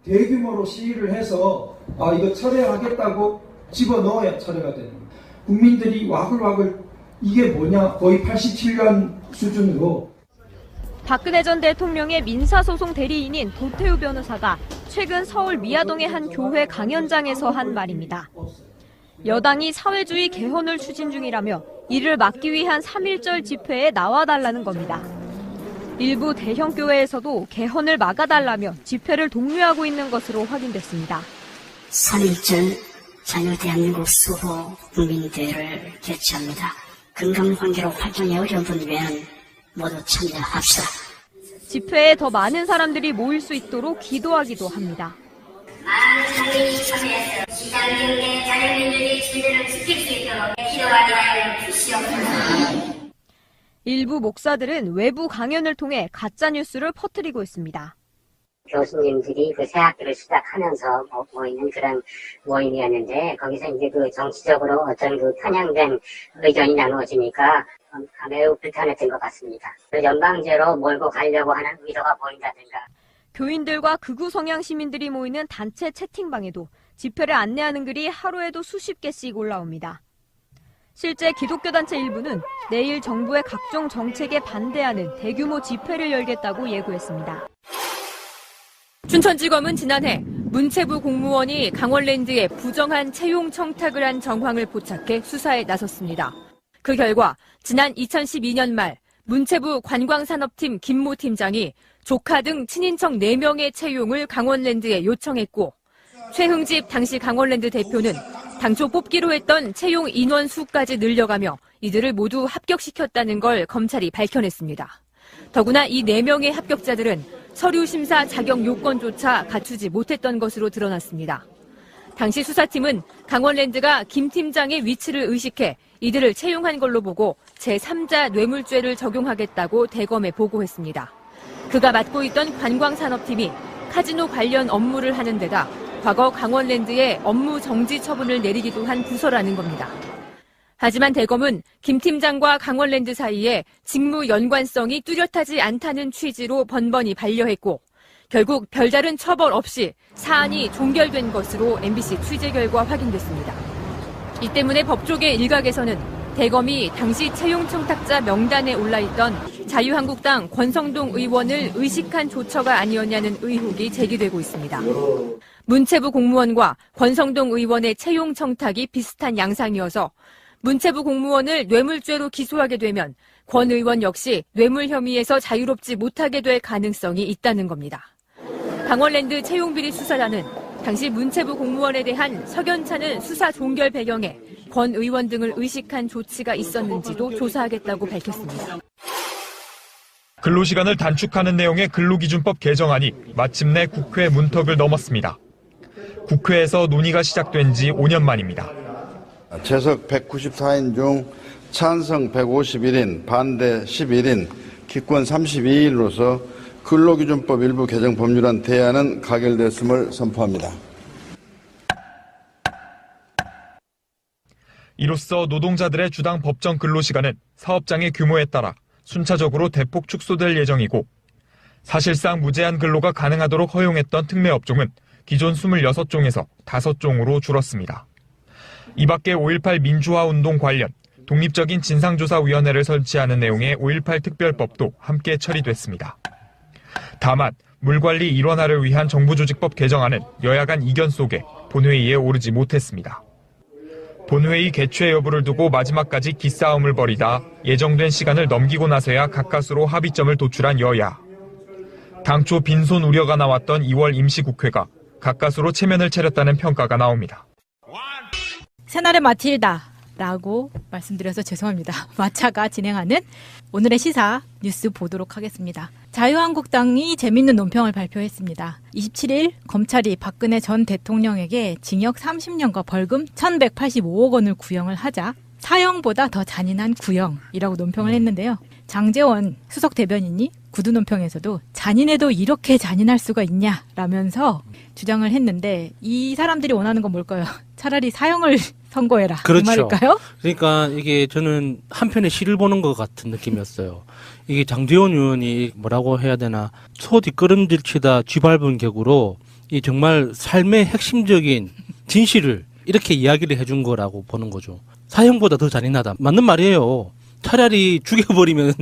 대규모로 시위를 해서 이거 철회하겠다고 집어넣어야 철회가 되는 거예요. 국민들이 와글와글 이게 뭐냐 거의 87년 수준으로. 박근혜 전 대통령의 민사소송 대리인인 도태우 변호사가 최근 서울 미아동의 한 교회 강연장에서 한 말입니다. 여당이 사회주의 개헌을 추진 중이라며 이를 막기 위한 3.1절 집회에 나와달라는 겁니다. 일부 대형 교회에서도 개헌을 막아달라며 집회를 독려하고 있는 것으로 확인됐습니다. 3.1절 자유 대한민국 수호 국민대회를 개최합니다. 금강관계로 활동이 어려운 분 외에는 모두 참여합시다. 집회에 더 많은 사람들이 모일 수 있도록 기도하기도 합니다. 많은 국민이 참여해서 시장경제 자유민주주의 체제를 지킬 수 있도록 기도하게 하여 주시옵소서. 일부 목사들은 외부 강연을 통해 가짜뉴스를 퍼뜨리고 있습니다. 교수님들이 그 새 학기를 시작하면서 모이는 그런 모임이었는데 거기서 이제 그 정치적으로 어떤 그 편향된 의견이 나누어지니까 매우 불편했던 것 같습니다. 연방제로 몰고 가려고 하는 의도가 보인다든가. 교인들과 극우 성향 시민들이 모이는 단체 채팅방에도 집회를 안내하는 글이 하루에도 수십 개씩 올라옵니다. 실제 기독교 단체 일부는 내일 정부의 각종 정책에 반대하는 대규모 집회를 열겠다고 예고했습니다. 춘천지검은 지난해 문체부 공무원이 강원랜드에 부정한 채용 청탁을 한 정황을 포착해 수사에 나섰습니다. 그 결과 지난 2012년 말 문체부 관광산업팀 김모 팀장이 조카 등 친인척 4명의 채용을 강원랜드에 요청했고 최흥집 당시 강원랜드 대표는 당초 뽑기로 했던 채용 인원 수까지 늘려가며 이들을 모두 합격시켰다는 걸 검찰이 밝혀냈습니다. 더구나 이 4명의 합격자들은 서류 심사 자격 요건조차 갖추지 못했던 것으로 드러났습니다. 당시 수사팀은 강원랜드가 김 팀장의 위치를 의식해 이들을 채용한 걸로 보고 제3자 뇌물죄를 적용하겠다고 대검에 보고했습니다. 그가 맡고 있던 관광산업팀이 카지노 관련 업무를 하는 데다 과거 강원랜드에 업무 정지 처분을 내리기도 한 부서라는 겁니다. 하지만 대검은 김 팀장과 강원랜드 사이에 직무 연관성이 뚜렷하지 않다는 취지로 번번이 반려했고 결국 별다른 처벌 없이 사안이 종결된 것으로 MBC 취재 결과 확인됐습니다. 이 때문에 법조계 일각에서는 대검이 당시 채용 청탁자 명단에 올라있던 자유한국당 권성동 의원을 의식한 조처가 아니었냐는 의혹이 제기되고 있습니다. 문체부 공무원과 권성동 의원의 채용 청탁이 비슷한 양상이어서 문체부 공무원을 뇌물죄로 기소하게 되면 권 의원 역시 뇌물 혐의에서 자유롭지 못하게 될 가능성이 있다는 겁니다. 강원랜드 채용비리 수사단은 당시 문체부 공무원에 대한 석연찮은 수사 종결 배경에 권 의원 등을 의식한 조치가 있었는지도 조사하겠다고 밝혔습니다. 근로시간을 단축하는 내용의 근로기준법 개정안이 마침내 국회 문턱을 넘었습니다. 국회에서 논의가 시작된 지 5년 만입니다. 재석 194인 중 찬성 151인, 반대 11인, 기권 32인으로서 근로기준법 일부 개정 법률안 대안은 가결됐음을 선포합니다. 이로써 노동자들의 주당 법정 근로시간은 사업장의 규모에 따라 순차적으로 대폭 축소될 예정이고 사실상 무제한 근로가 가능하도록 허용했던 특례업종은 기존 26종에서 5종으로 줄었습니다. 이 밖에 5.18 민주화운동 관련 독립적인 진상조사위원회를 설치하는 내용의 5.18 특별법도 함께 처리됐습니다. 다만 물관리 일원화를 위한 정부조직법 개정안은 여야 간 이견 속에 본회의에 오르지 못했습니다. 본회의 개최 여부를 두고 마지막까지 기싸움을 벌이다 예정된 시간을 넘기고 나서야 가까스로 합의점을 도출한 여야. 당초 빈손 우려가 나왔던 2월 임시국회가 가까스로 체면을 차렸다는 평가가 나옵니다. 새날의 마틸다라고 말씀드려서 죄송합니다. 마차가 진행하는 오늘의 시사 뉴스 보도록 하겠습니다. 자유한국당이 재밌는 논평을 발표했습니다. 27일 검찰이 박근혜 전 대통령에게 징역 30년과 벌금 1,185억 원을 구형을 하자 사형보다 더 잔인한 구형이라고 논평을 했는데요. 장제원 수석 대변인이 구두 논평에서도 잔인해도 이렇게 잔인할 수가 있냐라면서 주장을 했는데 이 사람들이 원하는 건 뭘까요? 차라리 사형을 선고해라. 그렇죠. 그 말일까요? 그러니까 이게 저는 한편의 시를 보는 것 같은 느낌이었어요. 이게 장제원 의원이 뭐라고 해야 되나 소 뒷걸음질 치다 쥐 밟은 격으로 이 정말 삶의 핵심적인 진실을 이렇게 이야기를 해준 거라고 보는 거죠. 사형보다 더 잔인하다. 맞는 말이에요. 차라리 죽여버리면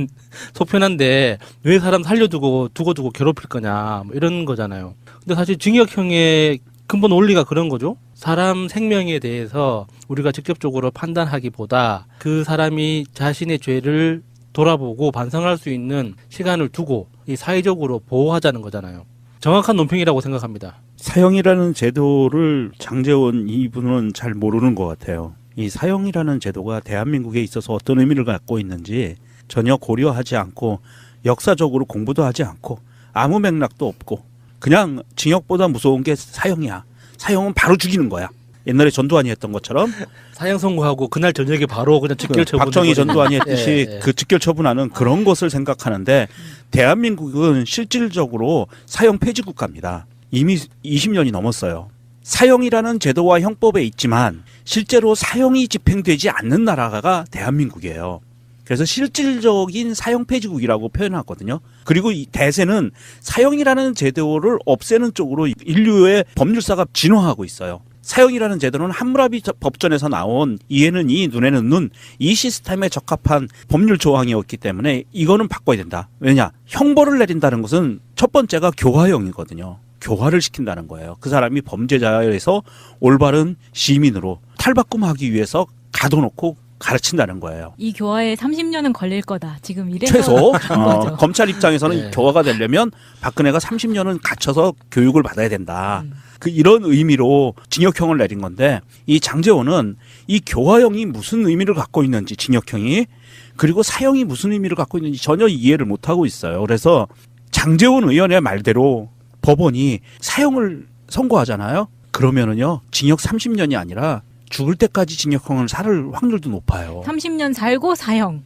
속편한데 왜 사람 살려두고 두고 괴롭힐 거냐 뭐 이런 거잖아요. 근데 사실 징역형의 근본 원리가 그런 거죠. 사람 생명에 대해서 우리가 직접적으로 판단하기보다 그 사람이 자신의 죄를 돌아보고 반성할 수 있는 시간을 두고 이 사회적으로 보호하자는 거잖아요. 정확한 논평이라고 생각합니다. 사형이라는 제도를 장제원 이분은 잘 모르는 것 같아요. 이 사형이라는 제도가 대한민국에 있어서 어떤 의미를 갖고 있는지 전혀 고려하지 않고 역사적으로 공부도 하지 않고 아무 맥락도 없고 그냥 징역보다 무서운 게 사형이야. 사형은 바로 죽이는 거야. 옛날에 전두환이 했던 것처럼 사형 선고하고 그날 저녁에 바로 그냥 직결 처분. 박정희 전두환이 했듯이 예. 그 직결 처분하는 그런 것을 생각하는데 대한민국은 실질적으로 사형 폐지 국가입니다. 이미 20년이 넘었어요. 사형이라는 제도와 형법에 있지만 실제로 사형이 집행되지 않는 나라가 대한민국이에요. 그래서 실질적인 사형 폐지국이라고 표현하거든요. 그리고 이 대세는 사형이라는 제도를 없애는 쪽으로 인류의 법률사가 진화하고 있어요. 사형이라는 제도는 함무라비 법전에서 나온 이에는 이, 눈에는 눈, 이 시스템에 적합한 법률 조항이었기 때문에 이거는 바꿔야 된다. 왜냐? 형벌을 내린다는 것은 첫 번째가 교화형이거든요. 교화를 시킨다는 거예요. 그 사람이 범죄자에서 올바른 시민으로 탈바꿈하기 위해서 가둬놓고 가르친다는 거예요. 이 교화에 30년은 걸릴 거다. 지금 이래서 최소 거죠. 검찰 입장에서는 네. 교화가 되려면 박근혜가 30년은 갇혀서 교육을 받아야 된다. 그 이런 의미로 징역형을 내린 건데 이 장제원은 이 교화형이 무슨 의미를 갖고 있는지 징역형이 그리고 사형이 무슨 의미를 갖고 있는지 전혀 이해를 못하고 있어요. 그래서 장제원 의원의 말대로 법원이 사형을 선고하잖아요. 그러면은요 징역 30년이 아니라 죽을 때까지 징역형을 살 확률도 높아요. 30년 살고 사형.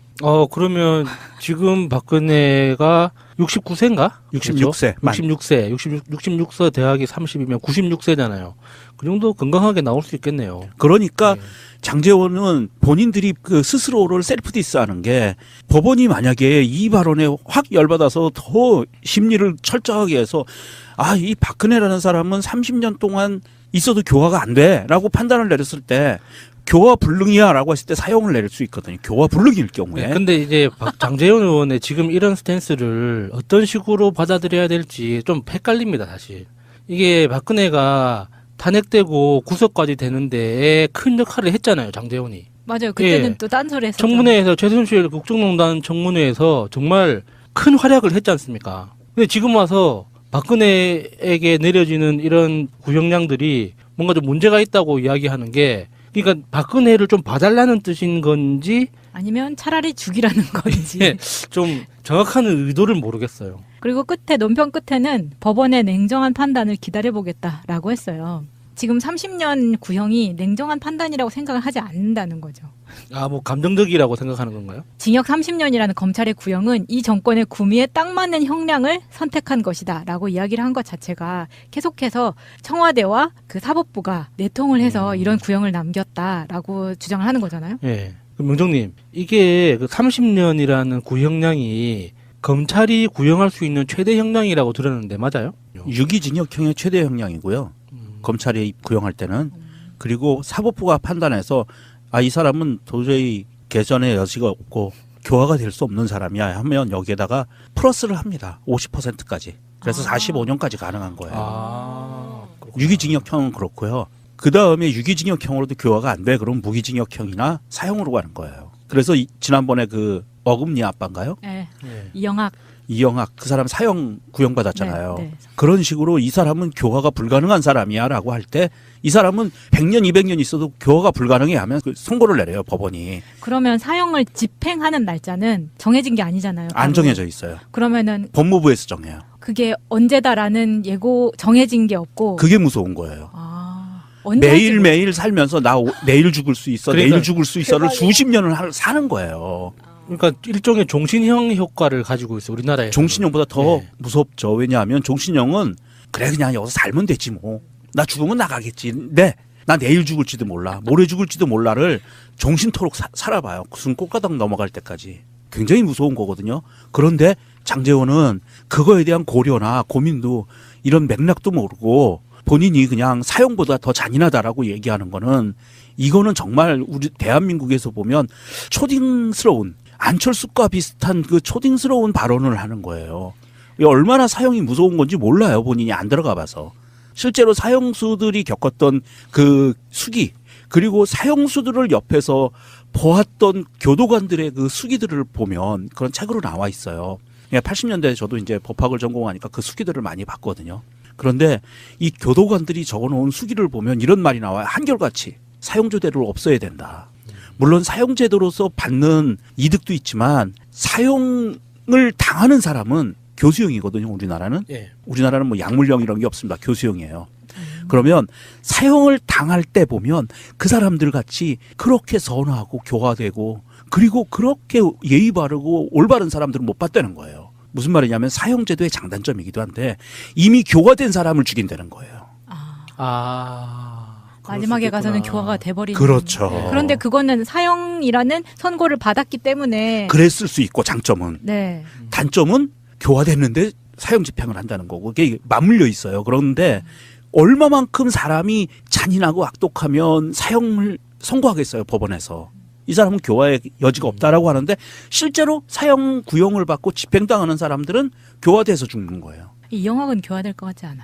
그러면 지금 박근혜가 69세인가? 66세. 66세 대학이 30이면 96세잖아요. 그 정도 건강하게 나올 수 있겠네요. 그러니까 네. 장제원은 본인들이 그 스스로를 셀프 디스하는 게 법원이 만약에 이 발언에 확 열받아서 더 심리를 철저하게 해서 이 박근혜라는 사람은 30년 동안 있어도 교화가 안 돼라고 판단을 내렸을 때 교화 불능이야라고 했을 때 사형을 내릴 수 있거든요. 교화 불능일 경우에. 네, 근데 이제 장제원 의원의 지금 이런 스탠스를 어떤 식으로 받아들여야 될지 좀 헷갈립니다, 사실. 이게 박근혜가 탄핵되고 구속까지 되는데 큰 역할을 했잖아요, 장제원이. 맞아요. 그때는 예. 또 딴소리 했었죠. 청문회에서 최순실 국정농단 청문회에서 정말 큰 활약을 했지 않습니까? 근데 지금 와서 박근혜에게 내려지는 이런 구형량들이 뭔가 좀 문제가 있다고 이야기하는 게 그러니까 박근혜를 좀 봐달라는 뜻인 건지 아니면 차라리 죽이라는 건지. 좀 정확한 의도를 모르겠어요. 그리고 논평 끝에는 법원의 냉정한 판단을 기다려보겠다라고 했어요. 지금 30년 구형이 냉정한 판단이라고 생각을 하지 않는다는 거죠. 뭐 감정적이라고 생각하는 건가요? 징역 30년이라는 검찰의 구형은 이 정권의 구미에 딱 맞는 형량을 선택한 것이다 라고 이야기를 한 것 자체가 계속해서 청와대와 그 사법부가 내통을 해서 이런 구형을 남겼다라고 주장을 하는 거잖아요. 예. 명정님, 이게 그 30년이라는 구형량이 검찰이 구형할 수 있는 최대 형량이라고 들었는데 맞아요? 유기징역형의 최대 형량이고요. 검찰이 구형할 때는. 그리고 사법부가 판단해서 이 사람은 도저히 개선의 여지가 없고 교화가 될 수 없는 사람이야 하면 여기에다가 플러스를 합니다. 50%까지. 그래서 45년까지 가능한 거예요. 유기징역형은 그렇고요. 그 다음에 유기징역형으로도 교화가 안 돼. 그럼 무기징역형이나 사형으로 가는 거예요. 그래서 지난번에 그 어금니 아빠인가요? 네. 이영학 그 사람 사형 구형받았잖아요. 네. 그런 식으로 이 사람은 교화가 불가능한 사람이야 라고 할 때 이 사람은 100년, 200년 있어도 교화가 불가능해 하면 선고를 내려요, 법원이. 그러면 사형을 집행하는 날짜는 정해진 게 아니잖아요. 안 정해져 있어요. 그러면은 법무부에서 정해요. 그게 언제다라는 예고 정해진 게 없고. 그게 무서운 거예요. 매일매일 살면서 나 내일 죽을 수 있어, 그러니까 내일 죽을 수 있어를 수십 년을 사는 거예요. 그러니까 일종의 종신형 효과를 가지고 있어요, 우리나라에. 종신형보다 더 무섭죠. 왜냐하면 종신형은 그래 그냥 여기서 살면 되지 뭐. 나 죽으면 나가겠지. 네. 나 내일 죽을지도 몰라. 모레 죽을지도 몰라를 종신토록 살아봐요. 무슨 꽃가닥 넘어갈 때까지. 굉장히 무서운 거거든요. 그런데 장제원은 그거에 대한 고려나 고민도 이런 맥락도 모르고 본인이 그냥 사형보다 더 잔인하다라고 얘기하는 거는 이거는 정말 우리 대한민국에서 보면 초딩스러운 안철수과 비슷한 그 초딩스러운 발언을 하는 거예요. 얼마나 사형이 무서운 건지 몰라요. 본인이 안 들어가 봐서. 실제로 사형수들이 겪었던 그 수기 그리고 사형수들을 옆에서 보았던 교도관들의 그 수기들을 보면 그런 책으로 나와 있어요. 80년대에 저도 이제 법학을 전공하니까 그 수기들을 많이 봤거든요. 그런데 이 교도관들이 적어놓은 수기를 보면 이런 말이 나와요. 한결같이 사형제도를 없애야 된다. 물론 사형제도로서 받는 이득도 있지만 사형을 당하는 사람은 교수형이거든요. 우리나라는. 예. 우리나라는 뭐 약물형 이런 게 없습니다. 교수형이에요. 그러면 사형을 당할 때 보면 그 사람들 같이 그렇게 선하고 교화되고 그리고 그렇게 예의 바르고 올바른 사람들은 못 봤다는 거예요. 무슨 말이냐면 사형제도의 장단점이기도 한데 이미 교화된 사람을 죽인다는 거예요. 마지막에 가서는 교화가 돼버리는. 그렇죠. 그런데 그거는 사형이라는 선고를 받았기 때문에. 그랬을 수 있고 장점은. 네. 단점은 교화됐는데 사형 집행을 한다는 거고 그게 맞물려 있어요. 그런데 얼마만큼 사람이 잔인하고 악독하면 사형을 선고하겠어요. 법원에서. 이 사람은 교화의 여지가 없다라고 하는데 실제로 사형 구형을 받고 집행당하는 사람들은 교화돼서 죽는 거예요. 이영학은 교화될 것 같지 않아.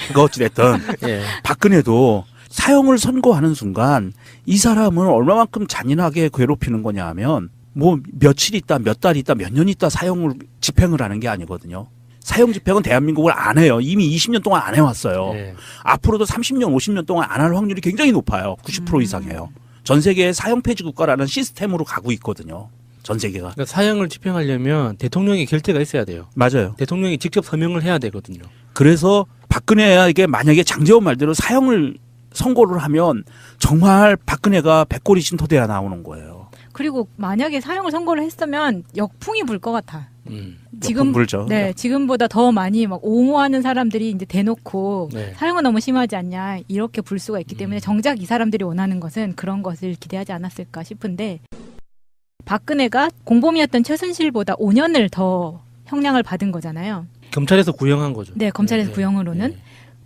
그거 어찌됐든 예. 박근혜도 사형을 선고하는 순간 이 사람은 얼마만큼 잔인하게 괴롭히는 거냐 하면 뭐 며칠 있다 몇 달 있다 몇 년 있다 사형을 집행을 하는 게 아니거든요. 사형 집행은 대한민국을 안 해요. 이미 20년 동안 안 해왔어요. 예. 앞으로도 30년 50년 동안 안 할 확률이 굉장히 높아요. 90% 이상이에요. 전 세계의 사형 폐지 국가라는 시스템으로 가고 있거든요. 전 세계가. 그러니까 사형을 집행하려면 대통령의 결재가 있어야 돼요. 맞아요. 대통령이 직접 서명을 해야 되거든요. 그래서 박근혜에게 만약에 장제원 말대로 사형을 선고를 하면 정말 박근혜가 백골이 신토대야 나오는 거예요. 그리고 만약에 사형을 선고를 했으면 역풍이 불 것 같아. 지금 불죠. 네, 지금보다 더 많이 막 옹호하는 사람들이 이제 대놓고 네. 사형은 너무 심하지 않냐 이렇게 볼 수가 있기 때문에 정작 이 사람들이 원하는 것은 그런 것을 기대하지 않았을까 싶은데 박근혜가 공범이었던 최순실보다 5년을 더 형량을 받은 거잖아요. 검찰에서 구형한 거죠. 네, 검찰에서 구형으로는.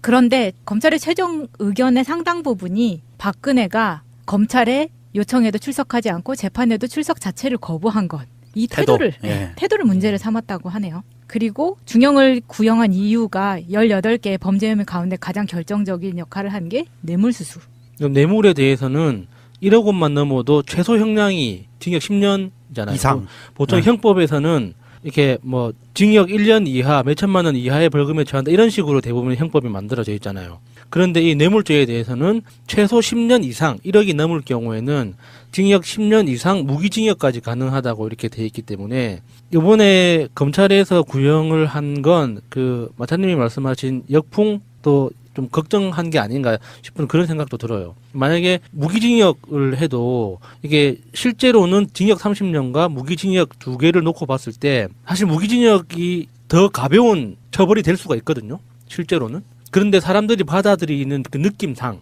그런데 검찰의 최종 의견의 상당 부분이 박근혜가 검찰의 요청에도 출석하지 않고 재판에도 출석 자체를 거부한 것. 이 태도를 태도를 문제를 삼았다고 하네요. 그리고 중형을 구형한 이유가 18개의 범죄 혐의 가운데 가장 결정적인 역할을 한 게 뇌물수수. 뇌물에 대해서는 1억 원만 넘어도 최소 형량이 징역 10년이잖아요. 이상. 보통 형법에서는 이렇게 뭐 징역 1년 이하, 몇 천만 원 이하의 벌금에 처한다 이런 식으로 대부분 형법이 만들어져 있잖아요. 그런데 이 뇌물죄에 대해서는 최소 10년 이상, 1억이 넘을 경우에는 징역 10년 이상 무기징역까지 가능하다고 이렇게 돼 있기 때문에 이번에 검찰에서 구형을 한 건 그 마차님이 말씀하신 역풍도 좀 걱정한 게 아닌가 싶은 그런 생각도 들어요. 만약에 무기징역을 해도 이게 실제로는 징역 30년과 무기징역 2개를 놓고 봤을 때 사실 무기징역이 더 가벼운 처벌이 될 수가 있거든요. 실제로는. 그런데 사람들이 받아들이는 그 느낌상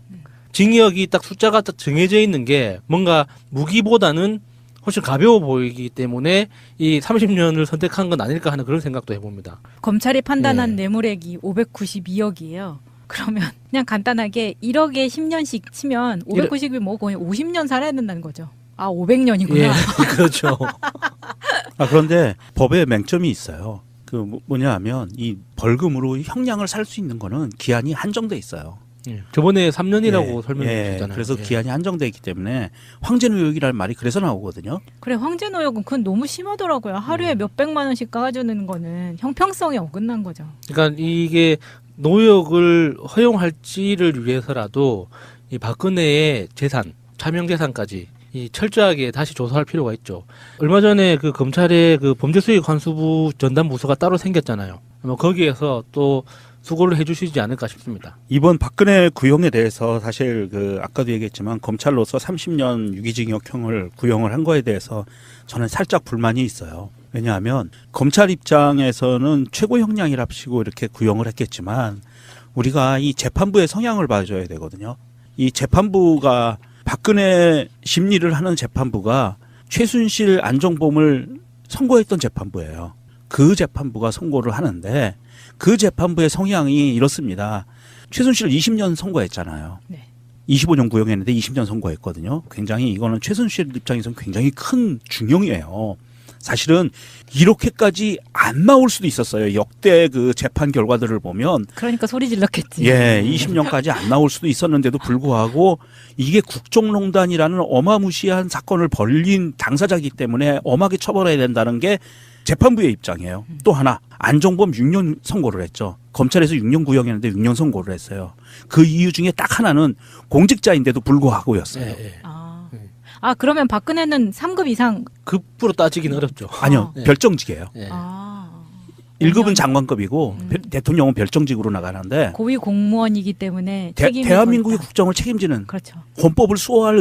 징역이 딱 숫자가 딱 정해져 있는 게 뭔가 무기보다는 훨씬 가벼워 보이기 때문에 이 30년을 선택한 건 아닐까 하는 그런 생각도 해봅니다. 검찰이 판단한 뇌물액이 592억이에요. 그러면 그냥 간단하게 1억에 10년씩 치면 590이 뭐 거의 50년 살아야 된다는 거죠. 아, 500년이구나. 예, 그렇죠. 그런데 법에 맹점이 있어요. 그 뭐냐 하면 이 벌금으로 형량을 살 수 있는 거는 기한이 한정돼 있어요. 예. 저번에 3년이라고 설명해 주셨잖아요. 그래서 기한이 한정돼 있기 때문에 황제노역이라는 말이 그래서 나오거든요. 그래, 황제노역은 그건 너무 심하더라고요. 하루에 몇백만 원씩 까주는 거는 형평성에 어긋난 거죠. 그러니까 이게 노역을 허용할지를 위해서라도 이 박근혜의 재산, 차명 재산까지 이 철저하게 다시 조사할 필요가 있죠. 얼마 전에 그 검찰의 그 범죄수익환수부 전담부서가 따로 생겼잖아요. 아마 거기에서 또 수고를 해주시지 않을까 싶습니다. 이번 박근혜 구형에 대해서 사실 그 아까도 얘기했지만 검찰로서 30년 유기징역형을 구형을 한 거에 대해서 저는 살짝 불만이 있어요. 왜냐하면 검찰 입장에서는 최고 형량이랍시고 이렇게 구형을 했겠지만 우리가 이 재판부의 성향을 봐줘야 되거든요. 이 재판부가 박근혜 심리를 하는 재판부가 최순실 안정범을 선고했던 재판부예요. 그 재판부가 선고를 하는데 그 재판부의 성향이 이렇습니다. 최순실 20년 선고했잖아요. 네. 25년 구형했는데 20년 선고했거든요. 굉장히 이거는 최순실 입장에서는 굉장히 큰 중형이에요. 사실은 이렇게까지 안 나올 수도 있었어요. 역대 그 재판 결과들을 보면. 그러니까 소리 질렀겠지. 예, 20년까지 안 나올 수도 있었는데도 불구하고 이게 국정농단이라는 어마무시한 사건을 벌린 당사자이기 때문에 엄하게 처벌해야 된다는 게 재판부의 입장이에요. 또 하나, 안종범 6년 선고를 했죠. 검찰에서 6년 구형했는데 6년 선고를 했어요. 그 이유 중에 딱 하나는 공직자인데도 불구하고였어요. 예. 아, 그러면 박근혜는 3급 이상. 급으로 따지기는 어렵죠. 아니요, 예. 별정직이에요. 예. 1급은 장관급이고 대통령은 별정직으로 나가는데 고위 공무원이기 때문에 책임이 대한민국의 더 있다. 국정을 책임지는 그렇죠. 헌법을 수호할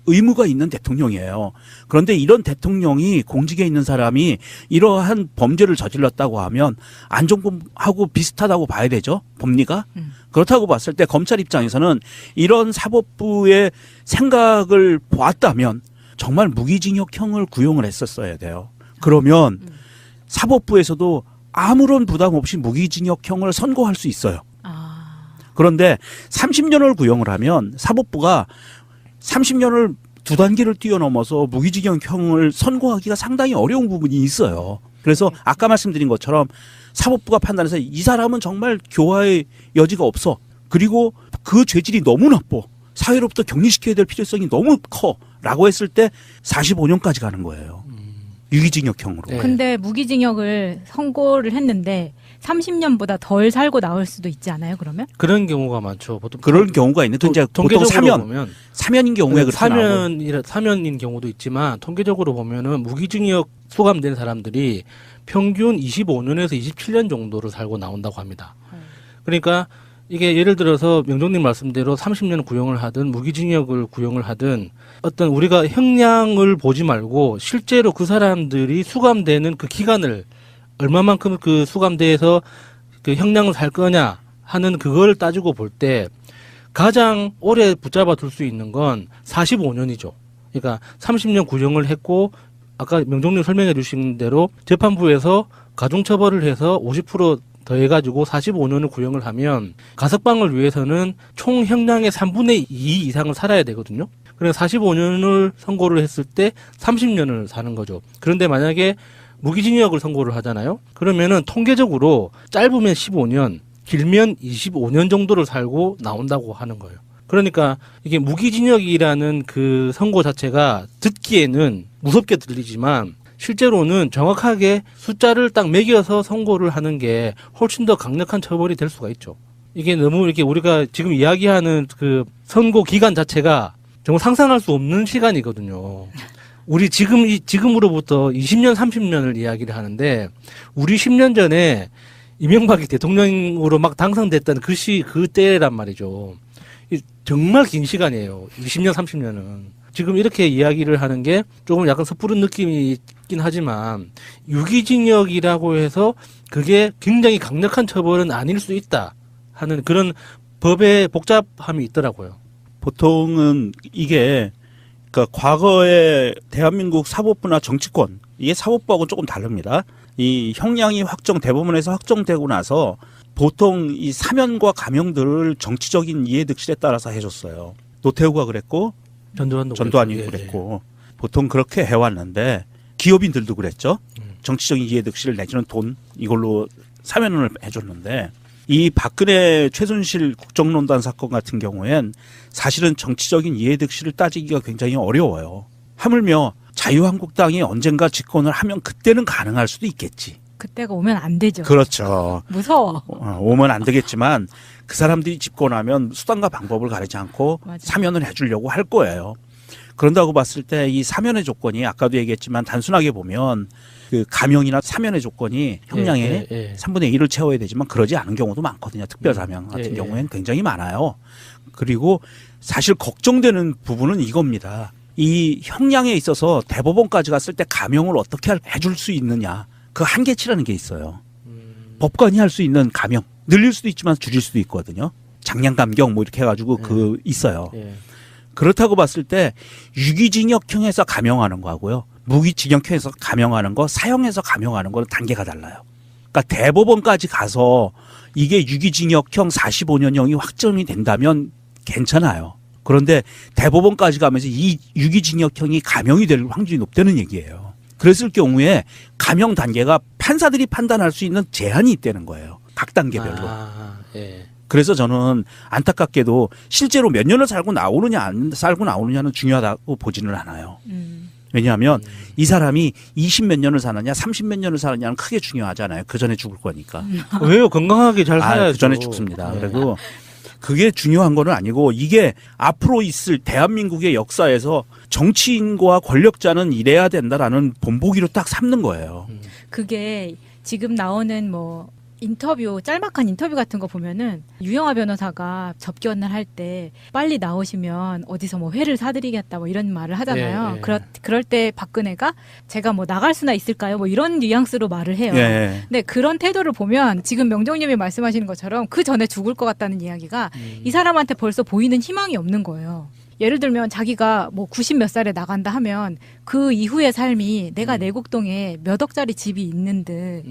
의무가 있는 대통령이에요. 그런데 이런 대통령이 공직에 있는 사람이 이러한 범죄를 저질렀다고 하면 안종범하고 비슷하다고 봐야 되죠. 법리가. 그렇다고 봤을 때 검찰 입장에서는 이런 사법부의 생각을 보았다면 정말 무기징역형을 구형을 했었어야 돼요. 그러면 사법부에서도 아무런 부담 없이 무기징역형을 선고할 수 있어요. 그런데 30년을 구형을 하면 사법부가 30년을 두 단계를 뛰어넘어서 무기징역형을 선고하기가 상당히 어려운 부분이 있어요. 그래서 아까 말씀드린 것처럼 사법부가 판단해서 이 사람은 정말 교화의 여지가 없어. 그리고 그 죄질이 너무 나빠. 사회로부터 격리시켜야 될 필요성이 너무 커. 라고 했을 때 45년까지 가는 거예요. 유기징역형으로. 네. 근데 무기징역을 선고를 했는데 30년보다 덜 살고 나올 수도 있지 않아요, 그러면? 그런 경우가 많죠. 보통 그런 경우가 있는데 이제 보통 사면인 경우에 그렇게 나오고. 사면인 경우도 있지만 통계적으로 보면은 무기징역 수감된 사람들이 평균 25년에서 27년 정도를 살고 나온다고 합니다. 그러니까 이게 예를 들어서 명종님 말씀대로 30년 구형을 하든 무기징역을 구형을 하든 어떤 우리가 형량을 보지 말고 실제로 그 사람들이 수감되는 그 기간을 얼마만큼 그 수감대에서 그 형량을 살 거냐 하는 그걸 따지고 볼 때 가장 오래 붙잡아 둘 수 있는 건 45년이죠. 그러니까 30년 구형을 했고 아까 명종님 설명해 주신 대로 재판부에서 가중처벌을 해서 50% 더해가지고 45년을 구형을 하면 가석방을 위해서는 총 형량의 3분의 2 이상을 살아야 되거든요. 그래서 45년을 선고를 했을 때 30년을 사는 거죠. 그런데 만약에 무기징역을 선고를 하잖아요. 그러면은 통계적으로 짧으면 15년, 길면 25년 정도를 살고 나온다고 하는 거예요. 그러니까 이게 무기징역이라는 그 선고 자체가 듣기에는 무섭게 들리지만 실제로는 정확하게 숫자를 딱 매겨서 선고를 하는 게 훨씬 더 강력한 처벌이 될 수가 있죠. 이게 너무 이렇게 우리가 지금 이야기하는 그 선고 기간 자체가 정말 상상할 수 없는 시간이거든요. 우리 지금으로부터 20년, 30년을 이야기를 하는데 우리 10년 전에 이명박이 대통령으로 막 당선됐던 그때란 말이죠. 정말 긴 시간이에요. 20년, 30년은. 지금 이렇게 이야기를 하는 게 조금 약간 섣부른 느낌이 있긴 하지만 유기징역이라고 해서 그게 굉장히 강력한 처벌은 아닐 수 있다 하는 그런 법의 복잡함이 있더라고요. 보통은 이게 그러니까 과거에 대한민국 사법부나 정치권 이게 사법부하고 조금 다릅니다. 이 형량이 대법원에서 확정되고 나서 보통 이 사면과 감형들을 정치적인 이해득실에 따라서 해줬어요. 노태우가 그랬고 전두환이 그랬고 보통 그렇게 해왔는데 기업인들도 그랬죠. 정치적인 이해득실 내지는 돈 이걸로 사면을 해줬는데 이 박근혜 최순실 국정농단 사건 같은 경우엔 사실은 정치적인 이해득실을 따지기가 굉장히 어려워요. 하물며 자유한국당이 언젠가 집권을 하면 그때는 가능할 수도 있겠지. 그때가 오면 안 되죠. 그렇죠. 무서워. 오면 안 되겠지만 그 사람들이 집권하면 수단과 방법을 가리지 않고 맞아. 사면을 해주려고 할 거예요. 그런다고 봤을 때 이 사면의 조건이 아까도 얘기했지만 단순하게 보면 그 감형이나 사면의 조건이 형량의 3분의 1을 채워야 되지만 그러지 않은 경우도 많거든요. 특별사면 같은 경우에는 굉장히 많아요. 그리고 사실 걱정되는 부분은 이겁니다. 이 형량에 있어서 대법원까지 갔을 때 감형을 어떻게 해줄 수 있느냐. 그 한계치라는 게 있어요. 법관이 할 수 있는 감형. 늘릴 수도 있지만 줄일 수도 있거든요. 장량감경 뭐 이렇게 해가지고 있어요. 그렇다고 봤을 때 유기징역형에서 감형하는 거하고요. 무기징역형에서 감형하는 거, 사형에서 감형하는 거는 단계가 달라요. 그러니까 대법원까지 가서 이게 유기징역형 45년형이 확정이 된다면 괜찮아요. 그런데 대법원까지 가면서 이 유기징역형이 감형이 될 확률이 높다는 얘기예요. 그랬을 경우에 감형 단계가 판사들이 판단할 수 있는 제한이 있다는 거예요. 각 단계별로. 예. 그래서 저는 안타깝게도 실제로 몇 년을 살고 나오느냐 안 살고 나오느냐는 중요하다고 보지는 않아요. 왜냐하면 이 사람이 20몇 년을 사느냐 30몇 년을 사느냐는 크게 중요하잖아요. 그 전에 죽을 거니까. 왜요? 건강하게 잘 살아야죠. 그 전에 죽습니다. 그리고 그게 중요한 거는 아니고 이게 앞으로 있을 대한민국의 역사에서 정치인과 권력자는 이래야 된다라는 본보기로 딱 삼는 거예요. 그게 지금 나오는 뭐 인터뷰, 짤막한 인터뷰 같은 거 보면은 유영하 변호사가 접견을 할 때 빨리 나오시면 어디서 뭐 회를 사드리겠다 뭐 이런 말을 하잖아요. 예. 그럴 때 박근혜가 제가 뭐 나갈 수나 있을까요? 뭐 이런 뉘앙스로 말을 해요. 예. 근데 그런 태도를 보면 지금 명정님이 말씀하시는 것처럼 그 전에 죽을 것 같다는 이야기가 이 사람한테 벌써 보이는 희망이 없는 거예요. 예를 들면 자기가 뭐 90 몇 살에 나간다 하면 그 이후의 삶이 내가 내곡동에 몇 억짜리 집이 있는 듯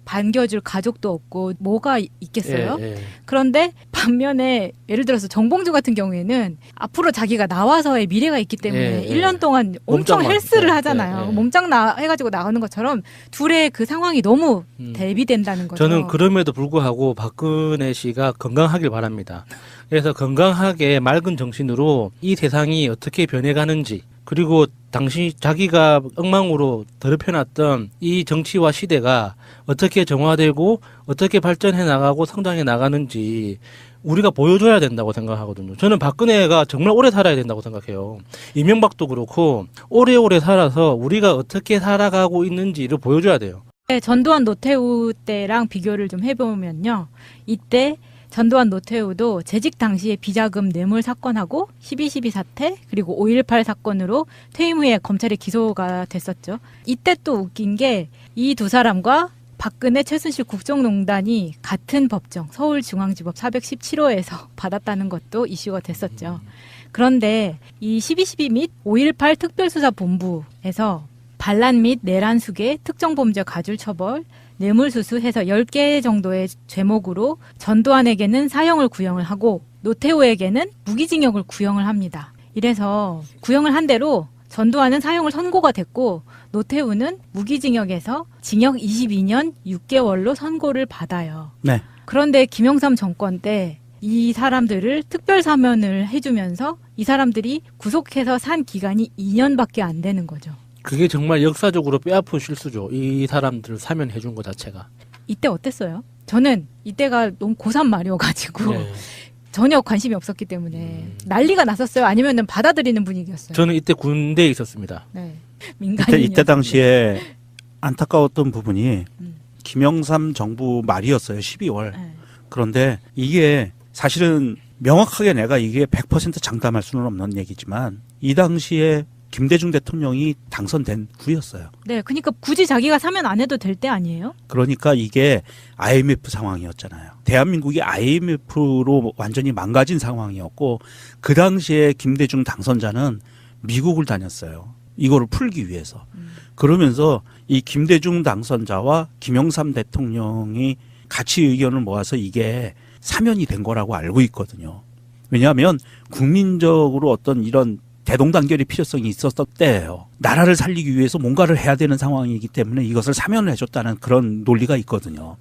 반겨줄 가족도 없고 뭐가 있겠어요? 예. 그런데 반면에 예를 들어서 정봉주 같은 경우에는 앞으로 자기가 나와서의 미래가 있기 때문에 예. 1년 동안 엄청 몸짱만. 헬스를 예. 하잖아요. 예. 몸짱 해가지고 나가는 것처럼 둘의 그 상황이 너무 대비된다는 거죠. 저는 그럼에도 불구하고 박근혜 씨가 건강하길 바랍니다. 그래서 건강하게 맑은 정신으로 이 세상이 어떻게 변해가는지 그리고 당시 자기가 엉망으로 더럽혀놨던 이 정치와 시대가 어떻게 정화되고 어떻게 발전해 나가고 성장해 나가는지 우리가 보여줘야 된다고 생각하거든요. 저는 박근혜가 정말 오래 살아야 된다고 생각해요. 이명박도 그렇고 오래오래 살아서 우리가 어떻게 살아가고 있는지를 보여줘야 돼요. 전두환 노태우 때랑 비교를 좀 해보면요. 이때 전두환 노태우도 재직 당시에 비자금 뇌물 사건하고 12.12 사태 그리고 5.18 사건으로 퇴임 후에 검찰에 기소가 됐었죠. 이때 또 웃긴 게 이 두 사람과 박근혜, 최순실 국정농단이 같은 법정 서울중앙지법 417호에서 받았다는 것도 이슈가 됐었죠. 그런데 이 12.12 및 5.18 특별수사본부에서 반란 및 내란 수계, 특정범죄 가중 처벌, 뇌물수수 해서 10개 정도의 죄목으로 전두환에게는 사형을 구형을 하고 노태우에게는 무기징역을 구형을 합니다. 이래서 구형을 한 대로 전두환은 사형을 선고가 됐고 노태우는 무기징역에서 징역 22년 6개월로 선고를 받아요. 네. 그런데 김영삼 정권 때 이 사람들을 특별사면을 해주면서 이 사람들이 구속해서 산 기간이 2년밖에 안 되는 거죠. 그게 정말 역사적으로 뼈아픈 실수죠. 이 사람들을 사면해 준 것 자체가. 이때 어땠어요? 저는 이때가 너무 고3 말이어가지고 네. 전혀 관심이 없었기 때문에 난리가 났었어요? 아니면 받아들이는 분위기였어요? 저는 이때 군대에 있었습니다. 네. 민간인 이때 당시에 안타까웠던 부분이 김영삼 정부 말이었어요. 12월. 네. 그런데 이게 사실은 명확하게 내가 이게 100% 장담할 수는 없는 얘기지만 이 당시에 김대중 대통령이 당선된 후였어요. 네, 그러니까 굳이 자기가 사면 안 해도 될 때 아니에요? 그러니까 이게 IMF 상황이었잖아요. 대한민국이 IMF로 완전히 망가진 상황이었고 그 당시에 김대중 당선자는 미국을 다녔어요. 이거를 풀기 위해서. 그러면서 이 김대중 당선자와 김영삼 대통령이 같이 의견을 모아서 이게 사면이 된 거라고 알고 있거든요. 왜냐하면 국민적으로 어떤 이런 대동단결의 필요성이 있었을 때예요. 나라를 살리기 위해서 뭔가를 해야 되는 상황이기 때문에 이것을 사면을 해줬다는 그런 논리가 있거든요.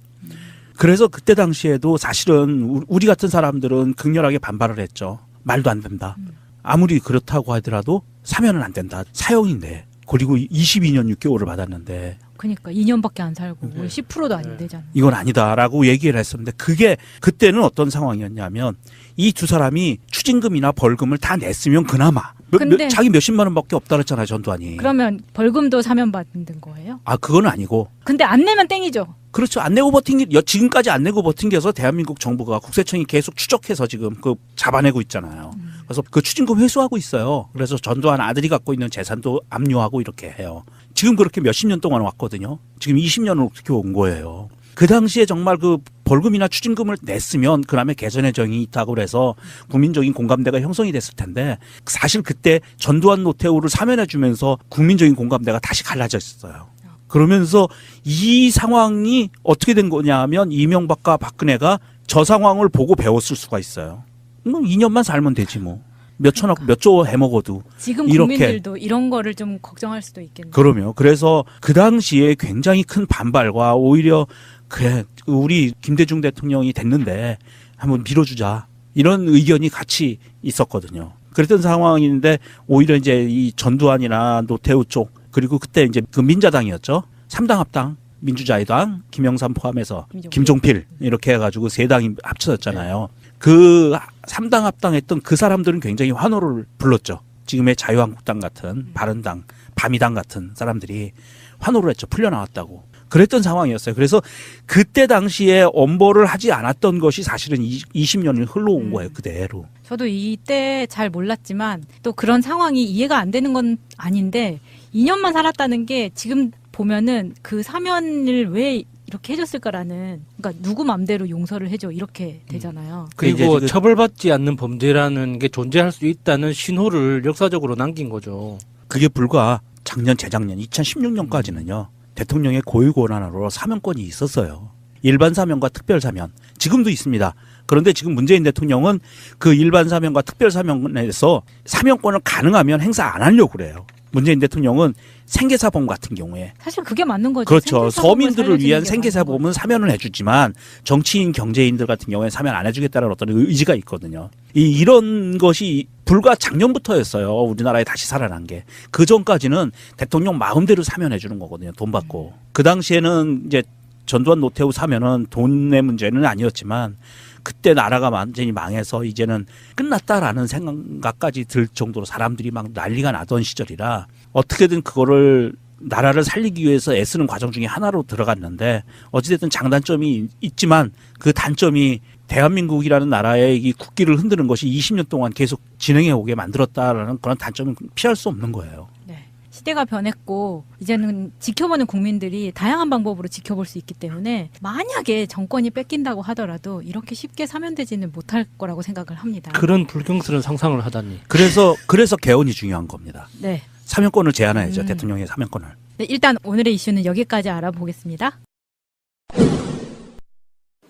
그래서 그때 당시에도 사실은 우리 같은 사람들은 극렬하게 반발을 했죠. 말도 안 된다. 아무리 그렇다고 하더라도 사면은 안 된다. 사형인데. 그리고 22년 6개월을 받았는데. 그러니까 2년밖에 안 살고 10%도 안 되잖아요. 이건 아니다라고 얘기를 했었는데 그게 그때는 어떤 상황이었냐면 이 두 사람이 추징금이나 벌금을 다 냈으면 그나마 근데 자기 몇십만 원밖에 없다 그랬잖아요. 전두환이. 그러면 벌금도 사면 받는 거예요? 아 그건 아니고. 근데 안 내면 땡이죠. 그렇죠. 안 내고 지금까지 안 내고 버틴게서 대한민국 정부가 국세청이 계속 추적해서 지금 그 잡아내고 있잖아요. 그래서 그 추징금 회수하고 있어요. 그래서 전두환 아들이 갖고 있는 재산도 압류하고 이렇게 해요. 지금 그렇게 몇십 년 동안 왔거든요. 지금 20년을 그렇게 온 거예요. 그 당시에 정말 그 벌금이나 추징금을 냈으면 그다음에 개선의 정이 있다고 그래서 국민적인 공감대가 형성이 됐을 텐데 사실 그때 전두환 노태우를 사면해 주면서 국민적인 공감대가 다시 갈라졌어요. 그러면서 이 상황이 어떻게 된 거냐 하면 이명박과 박근혜가 저 상황을 보고 배웠을 수가 있어요. 2년만 살면 되지 뭐. 몇 조 해먹어도. 지금 이렇게. 국민들도 이런 거를 좀 걱정할 수도 있겠네요. 그러면 그래서 그 당시에 굉장히 큰 반발과 오히려 그래 우리 김대중 대통령이 됐는데 한번 밀어주자 이런 의견이 같이 있었거든요. 그랬던 상황인데 오히려 이제 이 전두환이나 노태우 쪽 그리고 그때 이제 그 민자당이었죠. 3당 합당 민주자유당 김영삼 포함해서 김종필 이렇게 해가지고 세 당이 합쳐졌잖아요. 그 3당 합당했던 그 사람들은 굉장히 환호를 불렀죠. 지금의 자유한국당 같은 바른당, 바미당 같은 사람들이 환호를 했죠. 풀려나왔다고. 그랬던 상황이었어요. 그래서 그때 당시에 엄벌을 하지 않았던 것이 사실은 20년을 흘러온 거예요. 그대로. 저도 이때 잘 몰랐지만 또 그런 상황이 이해가 안 되는 건 아닌데 2년만 살았다는 게 지금 보면은 그 사면을 왜 이렇게 해줬을까라는, 그러니까 누구 맘대로 용서를 해줘 이렇게 되잖아요. 그리고 처벌받지 않는 범죄라는 게 존재할 수 있다는 신호를 역사적으로 남긴 거죠. 그게 불과 작년 재작년 2016년까지는요. 대통령의 고유 권한으로 사면권이 있었어요. 일반 사면과 특별 사면 지금도 있습니다. 그런데 지금 문재인 대통령은 그 일반 사면과 특별 사면에서 사면권을 가능하면 행사 안 하려고 그래요. 문재인 대통령은 생계사범 같은 경우에 사실 그게 맞는 거죠. 그렇죠. 서민들을 위한 생계사범은 사면을 해주지만 정치인, 경제인들 같은 경우에 사면 안 해주겠다는 어떤 의지가 있거든요. 이런 것이 불과 작년부터였어요. 우리나라에 다시 살아난 게. 그 전까지는 대통령 마음대로 사면해 주는 거거든요. 돈 받고. 그 당시에는 이제 전두환 노태우 사면은 돈의 문제는 아니었지만 그때 나라가 완전히 망해서 이제는 끝났다라는 생각까지 들 정도로 사람들이 막 난리가 나던 시절이라 어떻게든 그거를 나라를 살리기 위해서 애쓰는 과정 중에 하나로 들어갔는데 어찌됐든 장단점이 있지만 그 단점이 대한민국이라는 나라의 이 국기를 흔드는 것이 20년 동안 계속 진행해 오게 만들었다라는 그런 단점은 피할 수 없는 거예요. 네. 시대가 변했고 이제는 지켜보는 국민들이 다양한 방법으로 지켜볼 수 있기 때문에 만약에 정권이 뺏긴다고 하더라도 이렇게 쉽게 사면되지는 못할 거라고 생각을 합니다. 그런 불경스러운 상상을 하다니. 그래서 개헌이 중요한 겁니다. 네. 사면권을 제한해야죠. 대통령의 사면권을. 네, 일단 오늘의 이슈는 여기까지 알아보겠습니다.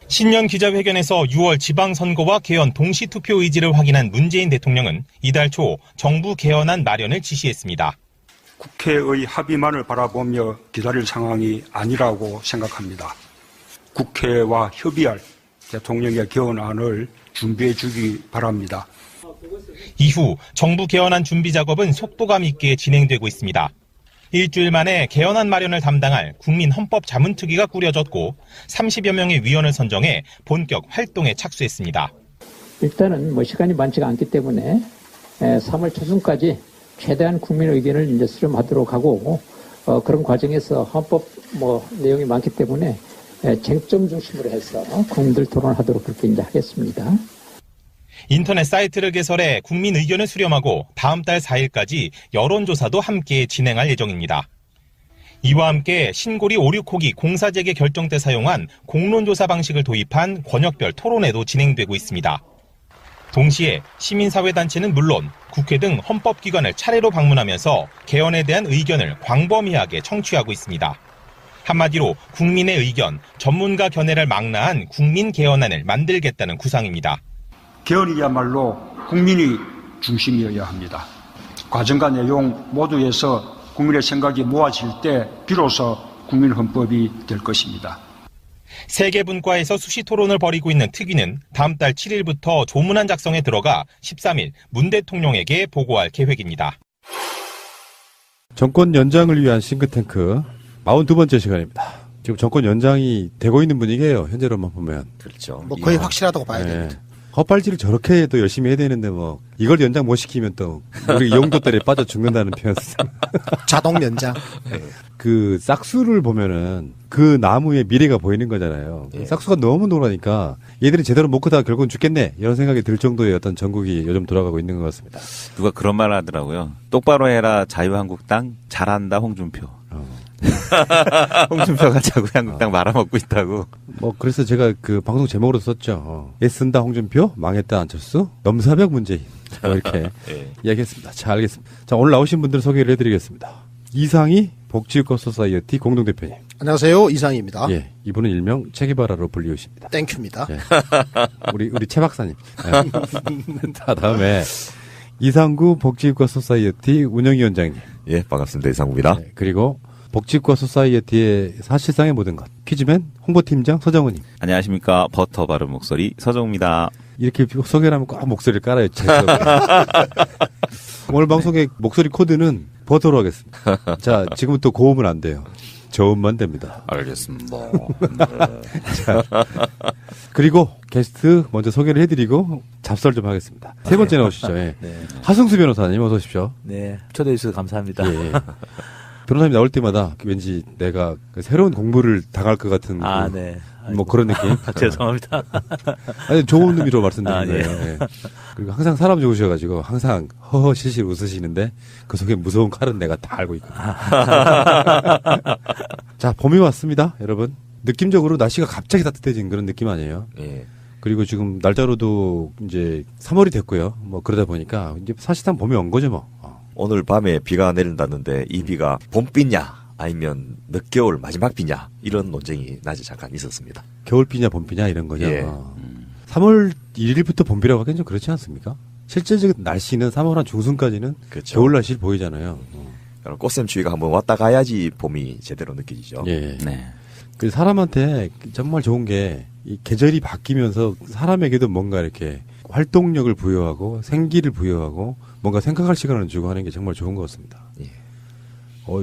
신년 기자회견에서 6월 지방선거와 개헌 동시투표 의지를 확인한 문재인 대통령은 이달 초 정부 개헌안 마련을 지시했습니다. 국회의 합의만을 바라보며 기다릴 상황이 아니라고 생각합니다. 국회와 협의할 대통령의 개헌안을 준비해 주기 바랍니다. 이후 정부 개헌안 준비 작업은 속도감 있게 진행되고 있습니다. 일주일 만에 개헌안 마련을 담당할 국민헌법자문특위가 꾸려졌고 30여 명의 위원을 선정해 본격 활동에 착수했습니다. 일단은 시간이 많지가 않기 때문에 3월 초순까지 최대한 국민 의견을 이제 수렴하도록 하고 그런 과정에서 헌법 내용이 많기 때문에 쟁점 중심으로 해서 국민들 토론하도록 그렇게 이제 하겠습니다. 인터넷 사이트를 개설해 국민 의견을 수렴하고 다음 달 4일까지 여론조사도 함께 진행할 예정입니다. 이와 함께 신고리 5,6호기 공사재개 결정 때 사용한 공론조사 방식을 도입한 권역별 토론회도 진행되고 있습니다. 동시에 시민사회단체는 물론 국회 등 헌법기관을 차례로 방문하면서 개헌에 대한 의견을 광범위하게 청취하고 있습니다. 한마디로 국민의 의견, 전문가 견해를 망라한 국민 개헌안을 만들겠다는 구상입니다. 개헌이야말로 국민이 중심이어야 합니다. 과정과 내용 모두에서 국민의 생각이 모아질 때 비로소 국민헌법이 될 것입니다. 세 개 분과에서 수시 토론을 벌이고 있는 특위는 다음 달 7일부터 조문안 작성에 들어가 13일 문 대통령에게 보고할 계획입니다. 정권 연장을 위한 싱크탱크 42번째 시간입니다. 지금 정권 연장이 되고 있는 분위기예요. 현재로만 보면. 그렇죠. 거의 확실하다고 봐야 됩니다. 헛발질을 저렇게 또 열심히 해야 되는데 이걸 연장 못 시키면 또 우리 용도들에 빠져 죽는다는 표현 쓰잖아. 자동 연장. 그 싹수를 보면은 그 나무의 미래가 보이는 거잖아요. 싹수가 너무 노라니까 얘들이 제대로 못 크다가 결국은 죽겠네 이런 생각이 들 정도의 어떤 전국이 요즘 돌아가고 있는 것 같습니다. 누가 그런 말 하더라고요. 똑바로 해라 자유한국당, 잘한다 홍준표. 홍준표가 자유한국당 말아먹고 있다고. 그래서 제가 그 방송 제목으로 썼죠. 애쓴다 홍준표, 망했다 안철수, 넘사벽 문재인. 이렇게 이야기했습니다. 자, 알겠습니다. 자, 오늘 나오신 분들 소개를 해드리겠습니다. 이상희 복지국가 소사이어티 공동대표님. 안녕하세요. 이상희입니다. 예, 이분은 일명 체게바라로 불리우십니다. 땡큐입니다. 예. 우리 최 박사님. 자, 다음에 이상구 복지국가 소사이어티 운영위원장님. 예, 반갑습니다. 이상구입니다. 예, 그리고 복지국가 소사이어티의 사실상의 모든 것 퀴즈맨 홍보팀장 서정우님. 안녕하십니까. 버터 바른 목소리 서정우입니다. 이렇게 소개를 하면 꼭 목소리를 깔아요. 오늘 방송의 목소리 코드는 버터로 하겠습니다. 자, 지금부터 고음은 안 돼요. 저음만 됩니다. 알겠습니다. 자, 그리고 게스트 먼저 소개를 해드리고 잡설 좀 하겠습니다. 세 번째 나오시죠. 예. 네. 하승수 변호사님 어서 오십시오. 네, 초대해 주셔서 감사합니다. 예. 변호사님 나올 때마다 왠지 내가 새로운 공부를 당할 것 같은 네. 뭐 그런 느낌. 죄송합니다. 아니 좋은 의미로 말씀드린 거예요. 예. 예. 그리고 항상 사람 좋으셔가지고 항상 허허실실 웃으시는데 그 속에 무서운 칼은 내가 다 알고 있거든요. 자, 봄이 왔습니다, 여러분. 느낌적으로 날씨가 갑자기 따뜻해진 그런 느낌 아니에요? 예. 그리고 지금 날짜로도 이제 3월이 됐고요. 뭐 그러다 보니까 이제 사실상 봄이 온 거죠, 뭐. 오늘 밤에 비가 내린다는데 이 비가 봄비냐 아니면 늦겨울 마지막 비냐 이런 논쟁이 낮에 잠깐 있었습니다. 겨울비냐 봄비냐 이런 거죠. 예. 3월 1일부터 봄비라고 하기엔 좀 그렇지 않습니까? 실제적인 날씨는 3월 한 중순까지는 그렇죠. 겨울 날씨를 보이잖아요. 꽃샘추위가 한번 왔다 가야지 봄이 제대로 느껴지죠. 예. 네. 그 사람한테 정말 좋은 게 이 계절이 바뀌면서 사람에게도 뭔가 이렇게 활동력을 부여하고 생기를 부여하고 뭔가 생각할 시간을 주고 하는 게 정말 좋은 것 같습니다. 예.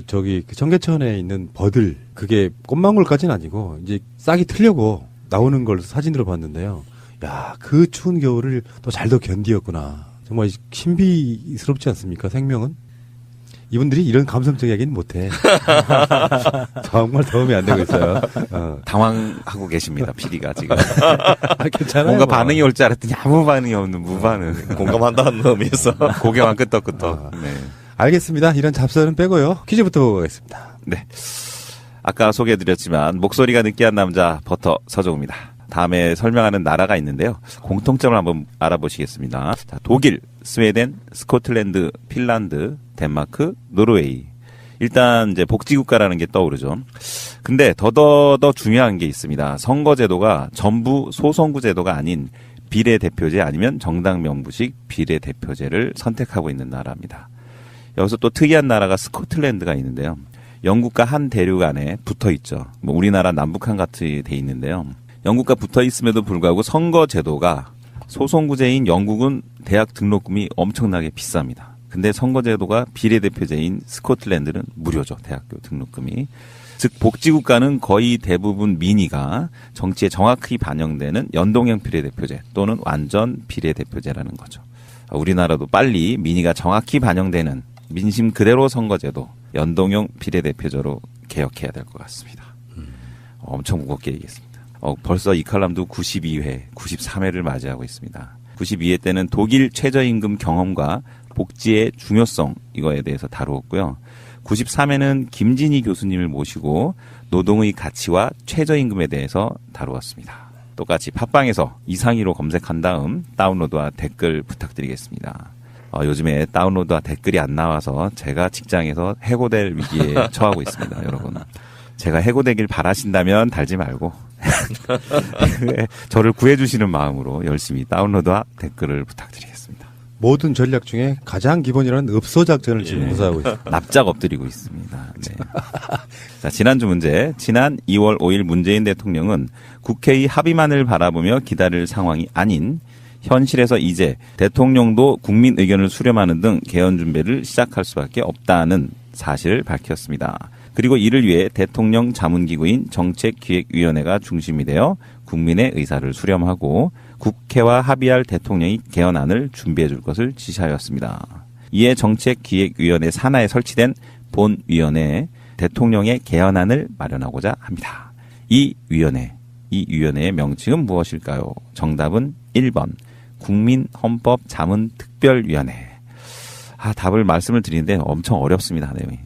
저기 그 청계천에 있는 버들 그게 꽃망울까지는 아니고 이제 싹이 틀려고 나오는 걸 사진으로 봤는데요. 야, 그 추운 겨울을 또 잘도 견디었구나. 정말 신비스럽지 않습니까? 생명은? 이분들이 이런 감성적 이야기는 못해. 정말 도움이 안 되고 있어요. 당황하고 계십니다. PD가 지금. 괜찮아요. 뭔가 뭐. 반응이 올 줄 알았더니 아무 반응이 없는 무반응. 공감한다는 의미에서 고개만 끄덕끄덕. 네. 알겠습니다. 이런 잡설은 빼고요. 퀴즈부터 보고 가겠습니다. 네. 아까 소개해드렸지만 목소리가 느끼한 남자 버터 서정우입니다. 다음에 설명하는 나라가 있는데요. 공통점을 한번 알아보시겠습니다. 자, 독일, 스웨덴, 스코틀랜드, 핀란드, 덴마크, 노르웨이. 일단 이제 복지국가라는 게 떠오르죠. 근데 더 중요한 게 있습니다. 선거제도가 전부 소선구 제도가 아닌 비례대표제 아니면 정당 명부식 비례대표제를 선택하고 있는 나라입니다. 여기서 또 특이한 나라가 스코틀랜드가 있는데요. 영국과 한 대륙 안에 붙어 있죠. 뭐 우리나라 남북한 같이 돼 있는데요. 영국과 붙어 있음에도 불구하고 선거 제도가 소선구제인 영국은 대학 등록금이 엄청나게 비쌉니다. 근데 선거 제도가 비례대표제인 스코틀랜드는 무료죠. 대학교 등록금이. 즉 복지국가는 거의 대부분 민의가 정치에 정확히 반영되는 연동형 비례대표제 또는 완전 비례대표제라는 거죠. 우리나라도 빨리 민의가 정확히 반영되는 민심 그대로 선거제도 연동형 비례대표제로 개혁해야 될 것 같습니다. 엄청 무겁게 얘기했습니다. 벌써 이 칼럼도 92회, 93회를 맞이하고 있습니다. 92회 때는 독일 최저임금 경험과 복지의 중요성 이거에 대해서 다루었고요. 93회는 김진희 교수님을 모시고 노동의 가치와 최저임금에 대해서 다루었습니다. 똑같이 팟빵에서 이상희로 검색한 다음 다운로드와 댓글 부탁드리겠습니다. 요즘에 다운로드와 댓글이 안 나와서 제가 직장에서 해고될 위기에 처하고 있습니다, 여러분. 제가 해고되길 바라신다면 달지 말고 저를 구해주시는 마음으로 열심히 다운로드와 댓글을 부탁드리겠습니다. 모든 전략 중에 가장 기본이라는 읍소 작전을 지금 구사하고 있습니다. 납작 엎드리고 있습니다. 네. 자, 지난주 문제. 지난 2월 5일 문재인 대통령은 국회의 합의만을 바라보며 기다릴 상황이 아닌 현실에서 이제 대통령도 국민 의견을 수렴하는 등 개헌 준비를 시작할 수밖에 없다는 사실을 밝혔습니다. 그리고 이를 위해 대통령 자문기구인 정책기획위원회가 중심이 되어 국민의 의사를 수렴하고 국회와 합의할 대통령이 개헌안을 준비해 줄 것을 지시하였습니다. 이에 정책기획위원회 산하에 설치된 본위원회에 대통령의 개헌안을 마련하고자 합니다. 이 위원회의 명칭은 무엇일까요? 정답은 1번 국민헌법자문특별위원회. 답을 말씀을 드리는데 엄청 어렵습니다. 내용이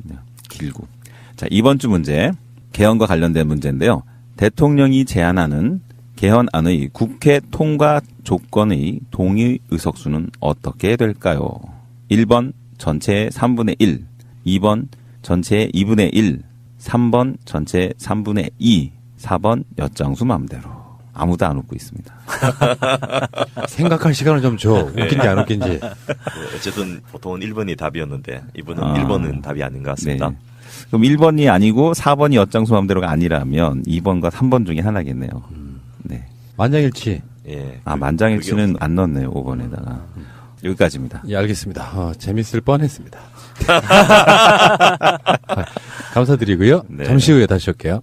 길고. 자, 이번 주 문제, 개헌과 관련된 문제인데요. 대통령이 제안하는 개헌안의 국회 통과 조건의 동의 의석수는 어떻게 될까요? 1번 전체의 3분의 1, 2번 전체의 2분의 1, 3번 전체 3분의 2, 4번 엿장수 맘대로. 아무도 안 웃고 있습니다. 생각할 시간을 좀 줘. 웃긴지 안 웃긴지. 어쨌든 보통은 1번이 답이었는데 이분은 1번은 답이 아닌 것 같습니다. 네. 그럼 1번이 아니고 4번이 엿장수 맘대로가 아니라면 2번과 3번 중에 하나겠네요. 네. 만장일치. 예. 만장일치는 안 넣었네요. 5번에다가. 여기까지입니다. 예, 알겠습니다. 재밌을 뻔했습니다. 감사드리고요. 네. 잠시 후에 다시 올게요.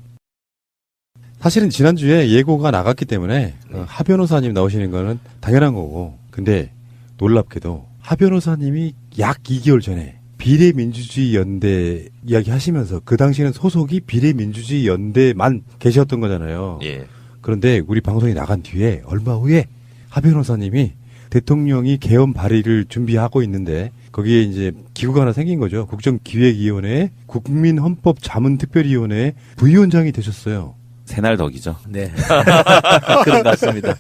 사실은 지난주에 예고가 나갔기 때문에 하 변호사님 나오시는 거는 당연한 거고, 근데 놀랍게도 하 변호사님이 약 2개월 전에 비례민주주의 연대 이야기 하시면서 그 당시에는 소속이 비례민주주의 연대만 계셨던 거잖아요. 예. 그런데 우리 방송이 나간 뒤에 얼마 후에 하 변호사님이 대통령이 개헌 발의를 준비하고 있는데 거기에 이제 기구가 하나 생긴 거죠. 국정기획위원회 국민헌법자문특별위원회 부위원장이 되셨어요. 새날 덕이죠. 네. 그런 것 같습니다.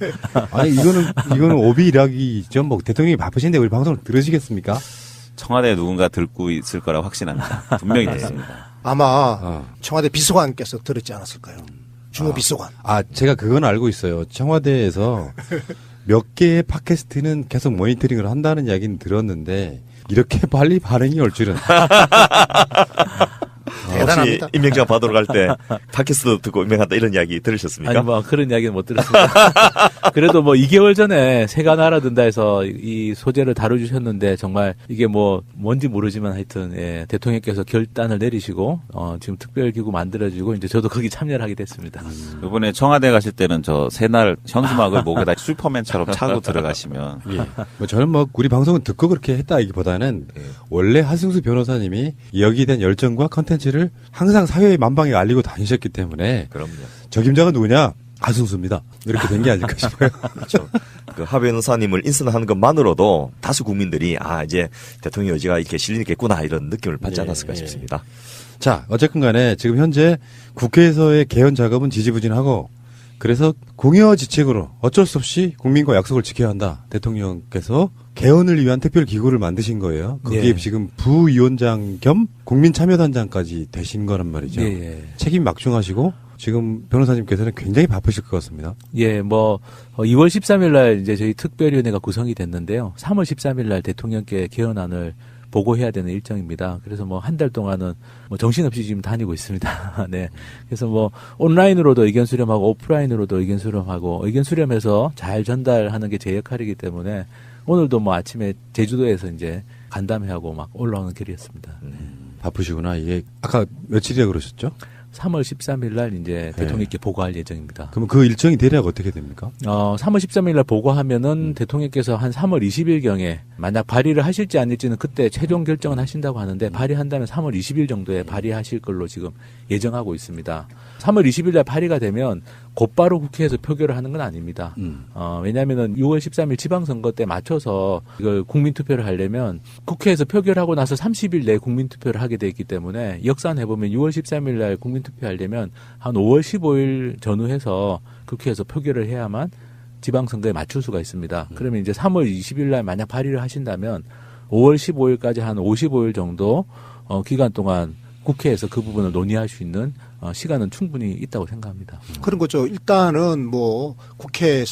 아니 이거는 오비일학이죠. 뭐 대통령이 바쁘신데 우리 방송을 들으시겠습니까? 청와대에 누군가 듣고 있을 거라 확신합니다. 분명히 듣습니다. 아마 청와대 비서관께서 들었지 않았을까요? 주무 비서관. 제가 그건 알고 있어요. 청와대에서 몇 개의 팟캐스트는 계속 모니터링을 한다는 이야기는 들었는데 이렇게 빨리 반응이 올 줄은. 대단합니다. 혹시 임명장 받으러 갈 때 팟캐스트 듣고 임명한다 이런 이야기 들으셨습니까? 아니 뭐 그런 이야기는 못 들었습니다. 그래도 뭐 2개월 전에 새가 날아든다 해서 이 소재를 다뤄주셨는데 정말 이게 뭐 뭔지 모르지만 하여튼 예, 대통령께서 결단을 내리시고 지금 특별기구 만들어지고 이제 저도 거기 참여를 하게 됐습니다. 이번에 청와대 가실 때는 저 새날 현수막을 목에다 슈퍼맨처럼 차고 들어가시면. 예. 뭐 저는 뭐 우리 방송은 듣고 그렇게 했다기보다는 원래 하승수 변호사님이 여기에 대한 열정과 컨텐츠를 항상 사회의 만방에 알리고 다니셨기 때문에 그럼요. 적임자가 누구냐? 하승수입니다. 이렇게 된 게 아닐까 싶어요. 그렇죠. 그 하 변호사님을 인선하는 것만으로도 다수 국민들이 이제 대통령 의지가 이렇게 실리겠구나 이런 느낌을 받지 않았을까 싶습니다. 자, 어쨌든 간에 지금 현재 국회에서의 개헌 작업은 지지부진하고 그래서 공여지책으로 어쩔 수 없이 국민과 약속을 지켜야 한다. 대통령께서 개헌을 위한 특별기구를 만드신 거예요. 거기에 지금 부위원장 겸 국민참여단장까지 되신 거란 말이죠. 책임 막중하시고 지금 변호사님께서는 굉장히 바쁘실 것 같습니다. 예, 뭐 2월 13일 날 이제 저희 특별위원회가 구성이 됐는데요. 3월 13일 날 대통령께 개헌안을 보고해야 되는 일정입니다. 그래서 뭐 한 달 동안은 뭐 정신없이 지금 다니고 있습니다. 네. 그래서 뭐 온라인으로도 의견 수렴하고 오프라인으로도 의견 수렴하고 의견 수렴해서 잘 전달하는 게 제 역할이기 때문에 오늘도 뭐 아침에 제주도에서 이제 간담회하고 막 올라오는 길이었습니다. 바쁘시구나. 이게 아까 며칠이라 그러셨죠? 3월 13일 날 이제 대통령께 보고할 예정입니다. 그럼 그 일정이 대략 어떻게 됩니까? 3월 13일 날 보고하면은 대통령께서 한 3월 20일경에 만약 발의를 하실지 아닐지는 그때 최종 결정은 하신다고 하는데 발의한다면 3월 20일 정도에 발의하실 걸로 지금 예정하고 있습니다. 3월 20일 날 발의가 되면 곧바로 국회에서 표결을 하는 건 아닙니다. 왜냐하면은 6월 13일 지방선거 때 맞춰서 이걸 국민투표를 하려면 국회에서 표결하고 나서 30일 내에 국민투표를 하게 돼 있기 때문에 역산해보면 6월 13일 날 국민투표하려면 한 5월 15일 전후해서 국회에서 표결을 해야만 지방선거에 맞출 수가 있습니다. 그러면 이제 3월 20일 날 만약 발의를 하신다면 5월 15일까지 한 55일 정도 기간 동안 국회에서 그 부분을 논의할 수 있는 시간은 충분히 있다고 생각합니다. 그런 거죠. 일단은 뭐 국회에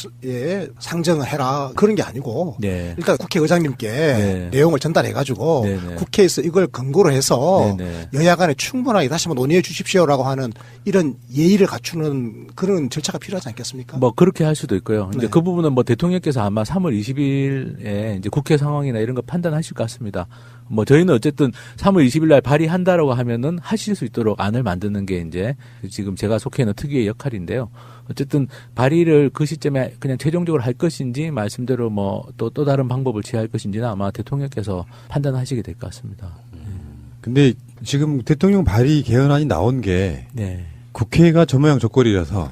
상정을 해라 그런 게 아니고 일단 국회의장님께 내용을 전달해가지고 국회에서 이걸 근거로 해서 여야 간에 충분하게 다시 한번 논의해 주십시오라고 하는 이런 예의를 갖추는 그런 절차가 필요하지 않겠습니까? 뭐 그렇게 할 수도 있고요. 이제 그 부분은 뭐 대통령께서 아마 3월 20일에 이제 국회 상황이나 이런 거 판단하실 것 같습니다. 뭐 저희는 어쨌든 3월 20일 날 발의한다라고 하면은 하실 수 있도록 안을 만드는 게 이제 지금 제가 속해 있는 특유의 역할인데요. 어쨌든 발의를 그 시점에 그냥 최종적으로 할 것인지 말씀대로 뭐 또 다른 방법을 취할 것인지는 아마 대통령께서 판단하시게 될 것 같습니다. 근데 지금 대통령 발의 개헌안이 나온 게 국회가 저 모양 저 꼴이라서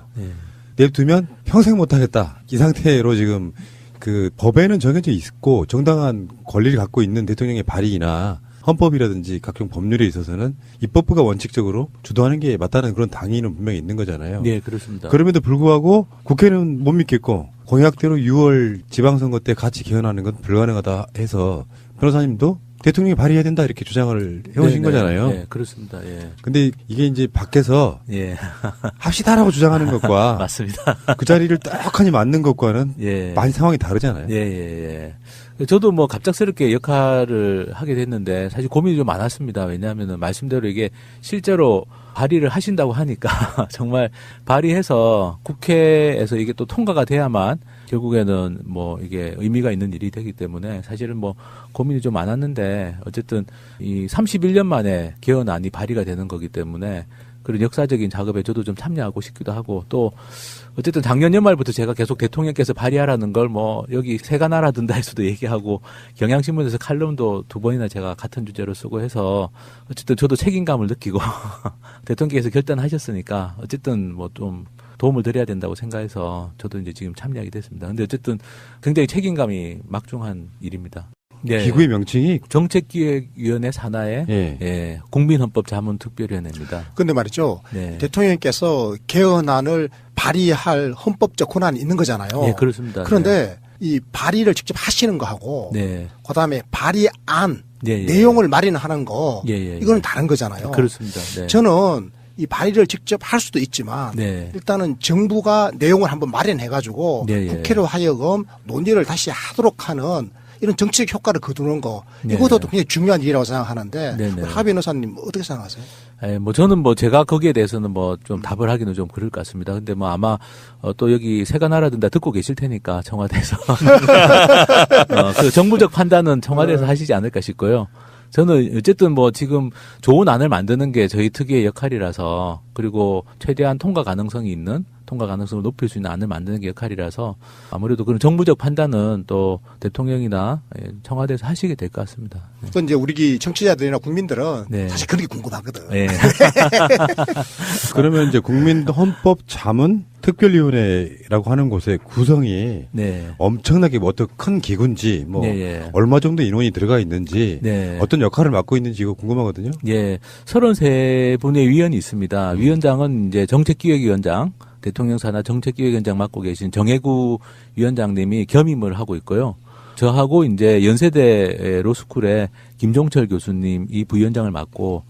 냅두면 평생 못하겠다. 이 상태로 지금 그 법에는 정해져 있고 정당한 권리를 갖고 있는 대통령의 발의나 헌법이라든지 각종 법률에 있어서는 입법부가 원칙적으로 주도하는 게 맞다는 그런 당위는 분명히 있는 거잖아요. 네, 그렇습니다. 그럼에도 불구하고 국회는 못 믿겠고 공약대로 6월 지방선거 때 같이 개헌하는 건 불가능하다 해서 변호사님도 대통령이 발의해야 된다 이렇게 주장을 해오신 거잖아요. 네, 그렇습니다. 예. 근데 이게 이제 밖에서 예. 합시다라고 주장하는 것과 맞습니다. 그 자리를 떡하니 맞는 것과는 예. 많이 상황이 다르잖아요. 예. 저도 뭐 갑작스럽게 역할을 하게 됐는데 사실 고민이 좀 많았습니다. 왜냐하면은 말씀대로 이게 실제로 발의를 하신다고 하니까 정말 발의해서 국회에서 이게 또 통과가 돼야만 결국에는 뭐 이게 의미가 있는 일이 되기 때문에 사실은 뭐 고민이 좀 많았는데 어쨌든 이 31년 만에 개헌안이 발의가 되는 거기 때문에 그런 역사적인 작업에 저도 좀 참여하고 싶기도 하고 또 어쨌든 작년 연말부터 제가 계속 대통령께서 발의하라는 걸 뭐 여기 새가 날아든다 해서도 얘기하고 경향신문에서 칼럼도 2번이나 제가 같은 주제로 쓰고 해서 어쨌든 저도 책임감을 느끼고 대통령께서 결단하셨으니까 어쨌든 뭐 좀 도움을 드려야 된다고 생각해서 저도 이제 지금 참여하게 됐습니다. 근데 어쨌든 굉장히 책임감이 막중한 일입니다. 네. 기구의 명칭이 정책기획위원회 산하의 예, 국민헌법자문특별위원회입니다. 그런데 말이죠. 네. 대통령께서 개헌안을 발의할 헌법적 권한이 있는 거잖아요. 네, 그렇습니다. 그런데 이 발의를 직접 하시는 거하고 네. 그다음에 발의안 예. 내용을 마련하는 거 예. 이거는 다른 거잖아요. 그렇습니다. 네. 저는 이 발의를 직접 할 수도 있지만 네. 일단은 정부가 내용을 한번 마련해가지고 예. 국회로 하여금 논의를 다시 하도록 하는 이런 정치적 효과를 거두는 거 네. 이것도 굉장히 중요한 일이라고 생각하는데 네. 하비 변호사님 어떻게 생각하세요? 뭐 저는 뭐 제가 거기에 대해서는 뭐 좀 답을 하기는 좀 그럴 것 같습니다. 근데 뭐 아마 또 여기 새가 날아든다 듣고 계실 테니까 청와대에서 그 정부적 판단은 청와대에서 하시지 않을까 싶고요. 저는 어쨌든 뭐 지금 좋은 안을 만드는 게 저희 특유의 역할이라서 그리고 최대한 통과 가능성을 높일 수 있는 안을 만드는 게 역할이라서 아무래도 그런 정부적 판단은 또 대통령이나 청와대에서 하시게 될 것 같습니다. 네. 또 이제 우리 청취자들이나 국민들은 네. 사실 그런 게 궁금하거든. 네. 그러면 이제 국민헌법자문특별위원회라고 하는 곳의 구성이 네. 엄청나게 뭐 어떤 큰 기구인지 뭐 네. 얼마 정도 인원이 들어가 있는지 네. 어떤 역할을 맡고 있는지 이거 궁금하거든요. 예, 33분의 위원이 있습니다. 위원장은 이제 정책기획위원장, 대통령 산하 정책기획위원장 맡고 계신 정혜구 위원장님이 겸임을 하고 있고요. 저하고 이제 연세대 로스쿨의 김종철 교수님 이 부위원장을 맡고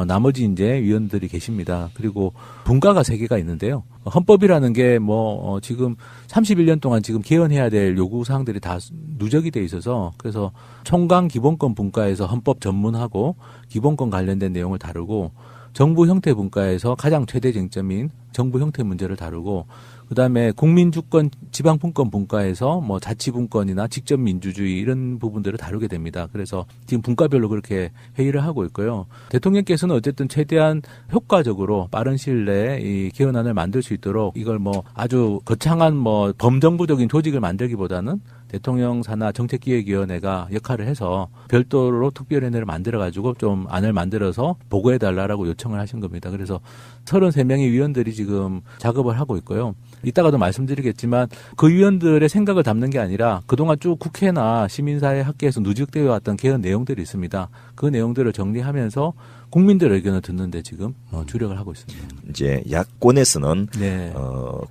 나머지 이제 위원들이 계십니다. 그리고 분과가 3개가 있는데요. 헌법이라는 게 뭐 지금 31년 동안 지금 개헌해야 될 요구 사항들이 다 누적이 돼 있어서 그래서 총강 기본권 분과에서 헌법 전문하고 기본권 관련된 내용을 다루고 정부 형태 분과에서 가장 최대 쟁점인 정부 형태 문제를 다루고 그다음에 국민주권 지방분권 분과에서 뭐 자치분권이나 직접민주주의 이런 부분들을 다루게 됩니다. 그래서 지금 분과별로 그렇게 회의를 하고 있고요. 대통령께서는 어쨌든 최대한 효과적으로 빠른 시일 내에 이 개헌안을 만들 수 있도록 이걸 뭐 아주 거창한 뭐 범정부적인 조직을 만들기보다는 대통령 산하 정책기획위원회가 역할을 해서 별도로 특별위원회를 만들어가지고 좀 안을 만들어서 보고해달라고 요청을 하신 겁니다. 그래서 33명의 위원들이 지금 작업을 하고 있고요. 이따가도 말씀드리겠지만 그 위원들의 생각을 담는 게 아니라 그동안 쭉 국회나 시민사회 학계에서 누적되어 왔던 개헌 내용들이 있습니다. 그 내용들을 정리하면서 국민들 의견을 듣는데 지금 주력을 하고 있습니다. 이제 야권에서는 네.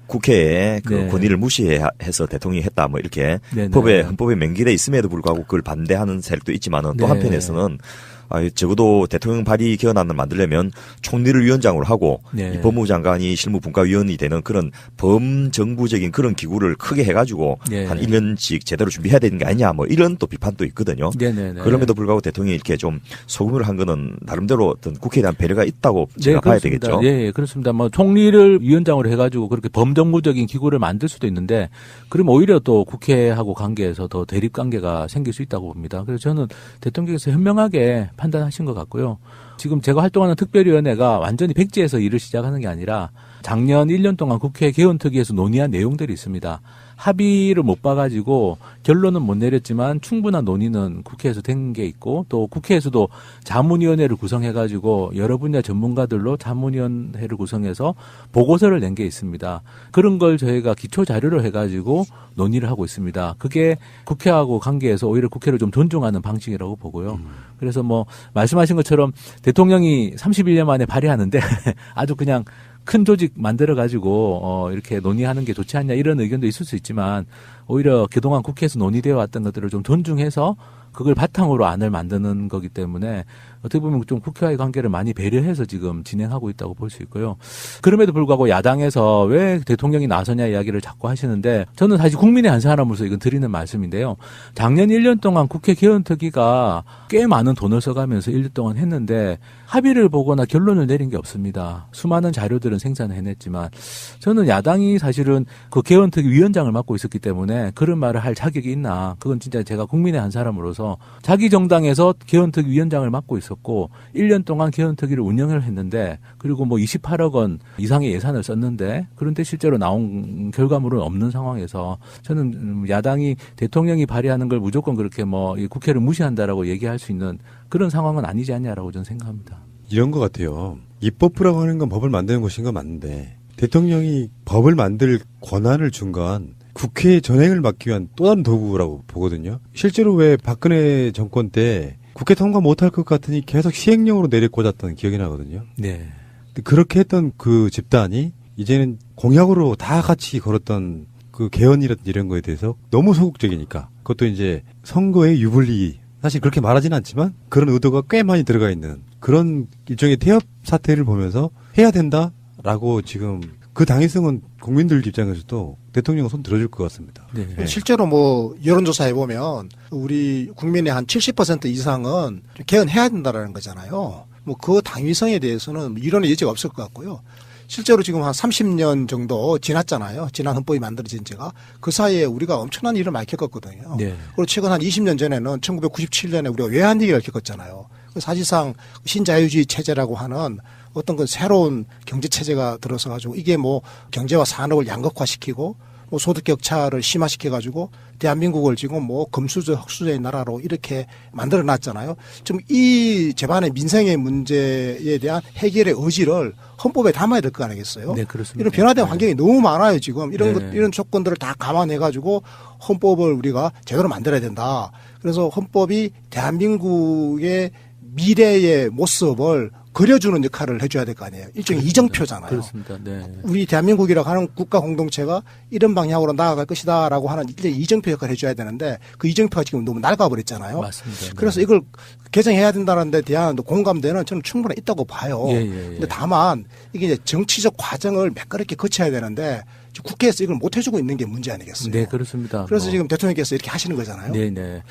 국회의 그 네. 권위를 무시해서 대통령이 했다 뭐 이렇게 네, 헌법에 명기돼 있음에도 불구하고 그걸 반대하는 세력도 있지만은 또 네. 한편에서는 적어도 대통령 발의 개헌안을 만들려면 총리를 위원장으로 하고 네. 이 법무부 장관이 실무분과위원이 되는 그런 범정부적인 그런 기구를 크게 해가지고 네. 한 1년씩 제대로 준비해야 되는 게 아니냐 뭐 이런 또 비판도 있거든요. 네. 그럼에도 불구하고 대통령이 이렇게 좀 소금을 한 거는 나름대로 어떤 국회에 대한 배려가 있다고 제가 봐야 되겠죠. 예, 그렇습니다. 뭐 총리를 위원장으로 해가지고 그렇게 범정부적인 기구를 만들 수도 있는데 그럼 오히려 또 국회하고 관계에서 더 대립 관계가 생길 수 있다고 봅니다. 그래서 저는 대통령께서 현명하게 판단하신 것 같고요. 지금 제가 활동하는 특별위원회가 완전히 백지에서 일을 시작하는 게 아니라 작년 1년 동안 국회 개헌특위에서 논의한 내용들이 있습니다. 합의를 못 봐가지고 결론은 못 내렸지만 충분한 논의는 국회에서 된 게 있고 또 국회에서도 자문위원회를 구성해가지고 여러 분야 전문가들로 자문위원회를 구성해서 보고서를 낸 게 있습니다. 그런 걸 저희가 기초 자료로 해가지고 논의를 하고 있습니다. 그게 국회하고 관계에서 오히려 국회를 좀 존중하는 방식이라고 보고요. 그래서 뭐 말씀하신 것처럼 대통령이 31년 만에 발의하는데 아주 그냥 큰 조직 만들어가지고 이렇게 논의하는 게 좋지 않냐 이런 의견도 있을 수 있지만 오히려 그동안 국회에서 논의되어 왔던 것들을 좀 존중해서 그걸 바탕으로 안을 만드는 거기 때문에 어떻게 보면 좀 국회와의 관계를 많이 배려해서 지금 진행하고 있다고 볼 수 있고요. 그럼에도 불구하고 야당에서 왜 대통령이 나서냐 이야기를 자꾸 하시는데 저는 사실 국민의 한 사람으로서 이건 드리는 말씀인데요. 작년 1년 동안 국회 개헌특위가 꽤 많은 돈을 써가면서 1년 동안 했는데 합의를 보거나 결론을 내린 게 없습니다. 수많은 자료들은 생산해냈지만 저는 야당이 사실은 그 개헌특위 위원장을 맡고 있었기 때문에 그런 말을 할 자격이 있나. 그건 진짜 제가 국민의 한 사람으로서 자기 정당에서 개헌특위 위원장을 맡고 있었고 1년 동안 개헌특위를 운영을 했는데 그리고 뭐 28억 원 이상의 예산을 썼는데 그런데 실제로 나온 결과물은 없는 상황에서 저는 야당이 대통령이 발의하는 걸 무조건 그렇게 뭐 국회를 무시한다라고 얘기할 수 있는 그런 상황은 아니지 않냐라고 저는 생각합니다. 이런 것 같아요. 입법부라고 하는 건 법을 만드는 것인 건 맞는데 대통령이 법을 만들 권한을 준 건 국회의 전행을 막기 위한 또 다른 도구라고 보거든요. 실제로 왜 박근혜 정권 때 국회 통과 못할 것 같으니 계속 시행령으로 내려 꽂았던 기억이 나거든요. 네. 그렇게 했던 그 집단이 이제는 공약으로 다 같이 걸었던 그 개헌이라든지 이런 거에 대해서 너무 소극적이니까 그것도 이제 선거의 유불리 사실 그렇게 말하지는 않지만 그런 의도가 꽤 많이 들어가 있는 그런 일종의 태엽 사태를 보면서 해야 된다라고 지금 그 당위성은 국민들 입장에서도 대통령은 손 들어줄 것 같습니다. 네. 실제로 뭐 여론조사해 보면 우리 국민의 한 70% 이상은 개헌해야 된다라는 거잖아요. 뭐 그 당위성에 대해서는 이론의 여지가 없을 것 같고요. 실제로 지금 한 30년 정도 지났잖아요. 지난 헌법이 만들어진 지가. 그 사이에 우리가 엄청난 일을 많이 겪었거든요. 네. 그리고 최근 한 20년 전에는 1997년에 우리가 외환위기를 겪었잖아요. 사실상 신자유주의 체제라고 하는 어떤 그 새로운 경제 체제가 들어서 가지고 이게 뭐 경제와 산업을 양극화시키고 뭐 소득 격차를 심화시켜 가지고 대한민국을 지금 뭐 금수저 흑수저의 나라로 이렇게 만들어 놨잖아요. 좀 이 제반의 민생의 문제에 대한 해결의 의지를 헌법에 담아야 될 거 아니겠어요? 네, 그렇습니다. 이런 변화된 환경이 너무 많아요, 지금. 이런 네. 이런 조건들을 다 감안해 가지고 헌법을 우리가 제대로 만들어야 된다. 그래서 헌법이 대한민국의 미래의 모습을 그려주는 역할을 해줘야 될 거 아니에요. 일종의 그렇습니다. 이정표잖아요. 그렇습니다. 네. 우리 대한민국이라고 하는 국가 공동체가 이런 방향으로 나아갈 것이다라고 하는 이정표 역할을 해줘야 되는데 그 이정표가 지금 너무 낡아버렸잖아요. 맞습니다. 그래서 이걸 개정해야 된다는 데 대한 공감대는 저는 충분히 있다고 봐요. 근데 다만 이게 이제 정치적 과정을 매끄럽게 거쳐야 되는데 국회에서 이걸 못 해주고 있는 게 문제 아니겠어요? 네, 그렇습니다. 그래서 지금 대통령께서 이렇게 하시는 거잖아요. 네네.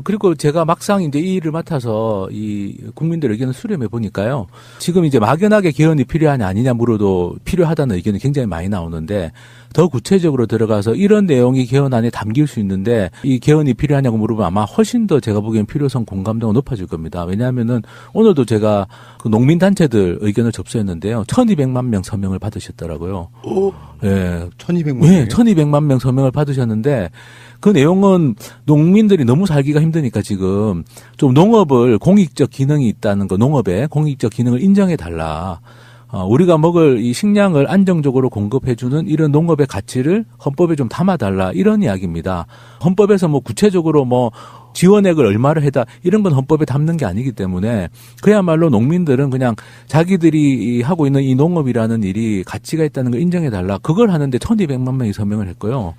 그리고 제가 막상 이제 이 일을 맡아서 이 국민들 의견을 수렴해 보니까요. 지금 이제 막연하게 개헌이 필요하냐 아니냐 물어도 필요하다는 의견이 굉장히 많이 나오는데 더 구체적으로 들어가서 이런 내용이 개헌안에 담길 수 있는데 이 개헌이 필요하냐고 물어보면 아마 훨씬 더 제가 보기엔 필요성 공감도가 높아질 겁니다. 왜냐하면은 오늘도 제가 그 농민단체들 의견을 접수했는데요. 1200만 명 서명을 받으셨더라고요. 예. 1200만 명? 네, 1200만 명 서명을 받으셨는데 그 내용은 농민들이 너무 살기가 힘드니까 지금 좀 농업을 공익적 기능이 있다는 거, 농업에 공익적 기능을 인정해 달라. 우리가 먹을 이 식량을 안정적으로 공급해주는 이런 농업의 가치를 헌법에 좀 담아달라 이런 이야기입니다. 헌법에서 뭐 구체적으로 뭐 지원액을 얼마를 해다 이런 건 헌법에 담는 게 아니기 때문에 그야말로 농민들은 그냥 자기들이 하고 있는 이 농업이라는 일이 가치가 있다는 걸 인정해달라. 그걸 하는데 1200만 명이 서명을 했고요.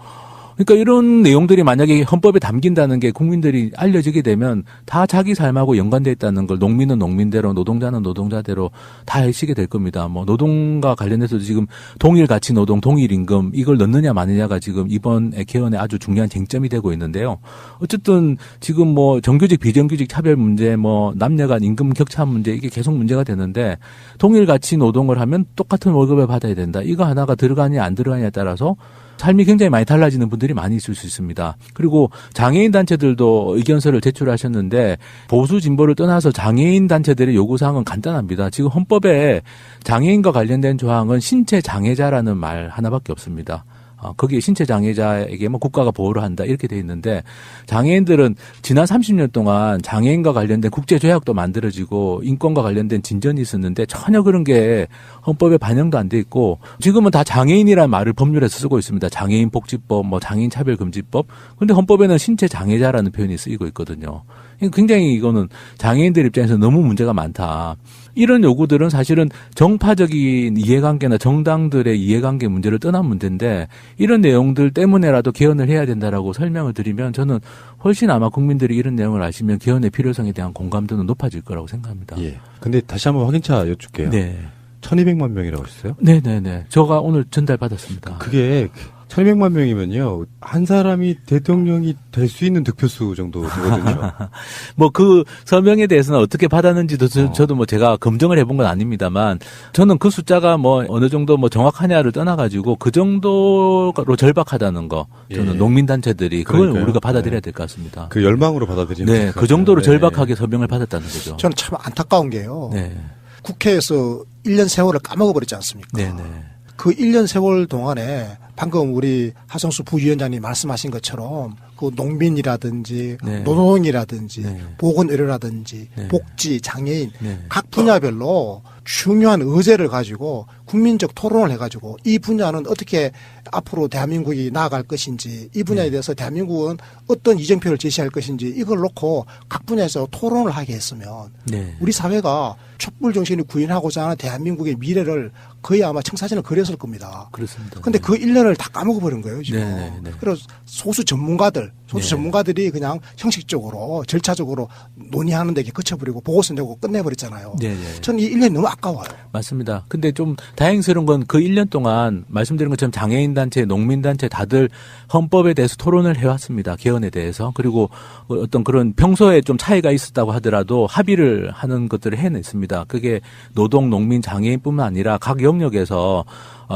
그러니까 이런 내용들이 만약에 헌법에 담긴다는 게 국민들이 알려지게 되면 다 자기 삶하고 연관되어 있다는 걸 농민은 농민대로 노동자는 노동자대로 다 알시게 될 겁니다. 뭐 노동과 관련해서도 지금 동일 가치 노동, 동일 임금 이걸 넣느냐 마느냐가 지금 이번 개헌에 아주 중요한 쟁점이 되고 있는데요. 어쨌든 지금 뭐 정규직 비정규직 차별 문제 뭐 남녀 간 임금 격차 문제 이게 계속 문제가 되는데 동일 가치 노동을 하면 똑같은 월급을 받아야 된다. 이거 하나가 들어가냐 안 들어가냐에 따라서 삶이 굉장히 많이 달라지는 분들이 많이 있을 수 있습니다. 그리고 장애인 단체들도 의견서를 제출하셨는데 보수 진보를 떠나서 장애인 단체들의 요구사항은 간단합니다. 지금 헌법에 장애인과 관련된 조항은 신체 장애자라는 말 하나밖에 없습니다. 거기에 신체 장애자에게 뭐 국가가 보호를 한다 이렇게 돼 있는데 장애인들은 지난 30년 동안 장애인과 관련된 국제 조약도 만들어지고 인권과 관련된 진전이 있었는데 전혀 그런 게 헌법에 반영도 안 돼 있고 지금은 다 장애인이라는 말을 법률에서 쓰고 있습니다. 장애인 복지법, 뭐 장애인 차별금지법. 근데 헌법에는 신체 장애자라는 표현이 쓰이고 있거든요. 굉장히 이거는 장애인들 입장에서 너무 문제가 많다. 이런 요구들은 사실은 정파적인 이해관계나 정당들의 이해관계 문제를 떠난 문제인데 이런 내용들 때문에라도 개헌을 해야 된다라고 설명을 드리면 저는 훨씬 아마 국민들이 이런 내용을 아시면 개헌의 필요성에 대한 공감도는 높아질 거라고 생각합니다. 예. 근데 다시 한번 확인차 여쭙게요. 네. 1200만 명이라고 하셨어요? 네네네. 제가 오늘 전달받았습니다. 그게 1200만 명이면요. 한 사람이 대통령이 될 수 있는 득표수 정도 되거든요. 뭐 그 서명에 대해서는 어떻게 받았는지도 저도 뭐 제가 검증을 해본 건 아닙니다만 저는 그 숫자가 뭐 어느 정도 뭐 정확하냐를 떠나가지고 그 정도로 절박하다는 거 저는 예. 농민단체들이 그걸 그러니까요. 우리가 받아들여야 될 것 같습니다. 그 열망으로 받아들이는 네. 그 정도로 절박하게 서명을 받았다는 거죠. 저는 참 안타까운 게요. 네. 국회에서 1년 세월을 까먹어버렸지 않습니까? 네네. 그 1년 세월 동안에 방금 우리 하성수 부위원장님 말씀하신 것처럼 그 농민이라든지 네. 노동이라든지 네. 보건의료라든지 네. 복지, 장애인 네. 각 분야별로 중요한 의제를 가지고 국민적 토론을 해가지고 이 분야는 어떻게 앞으로 대한민국이 나아갈 것인지 이 분야에 대해서 대한민국은 어떤 이정표를 제시할 것인지 이걸 놓고 각 분야에서 토론을 하게 했으면 네. 우리 사회가 촛불 정신이 구현하고자 하는 대한민국의 미래를 거의 아마 청사진을 그렸을 겁니다. 그렇습니다. 근데 그 1년을 다 까먹어버린 거예요, 지금. 네. 그래서 소수 전문가들, 네. 전문가들이 그냥 형식적으로, 절차적으로 논의하는 데 그쳐버리고 보고서 내고 끝내버렸잖아요. 네네. 저는 이 1년이 너무 아까워요. 맞습니다. 근데 좀 다행스러운 건 그 1년 동안 말씀드린 것처럼 장애인단체, 농민단체 다들 헌법에 대해서 토론을 해왔습니다. 개헌에 대해서. 그리고 어떤 그런 평소에 좀 차이가 있었다고 하더라도 합의를 하는 것들을 해냈습니다. 그게 노동, 농민, 장애인뿐만 아니라 각 영역에서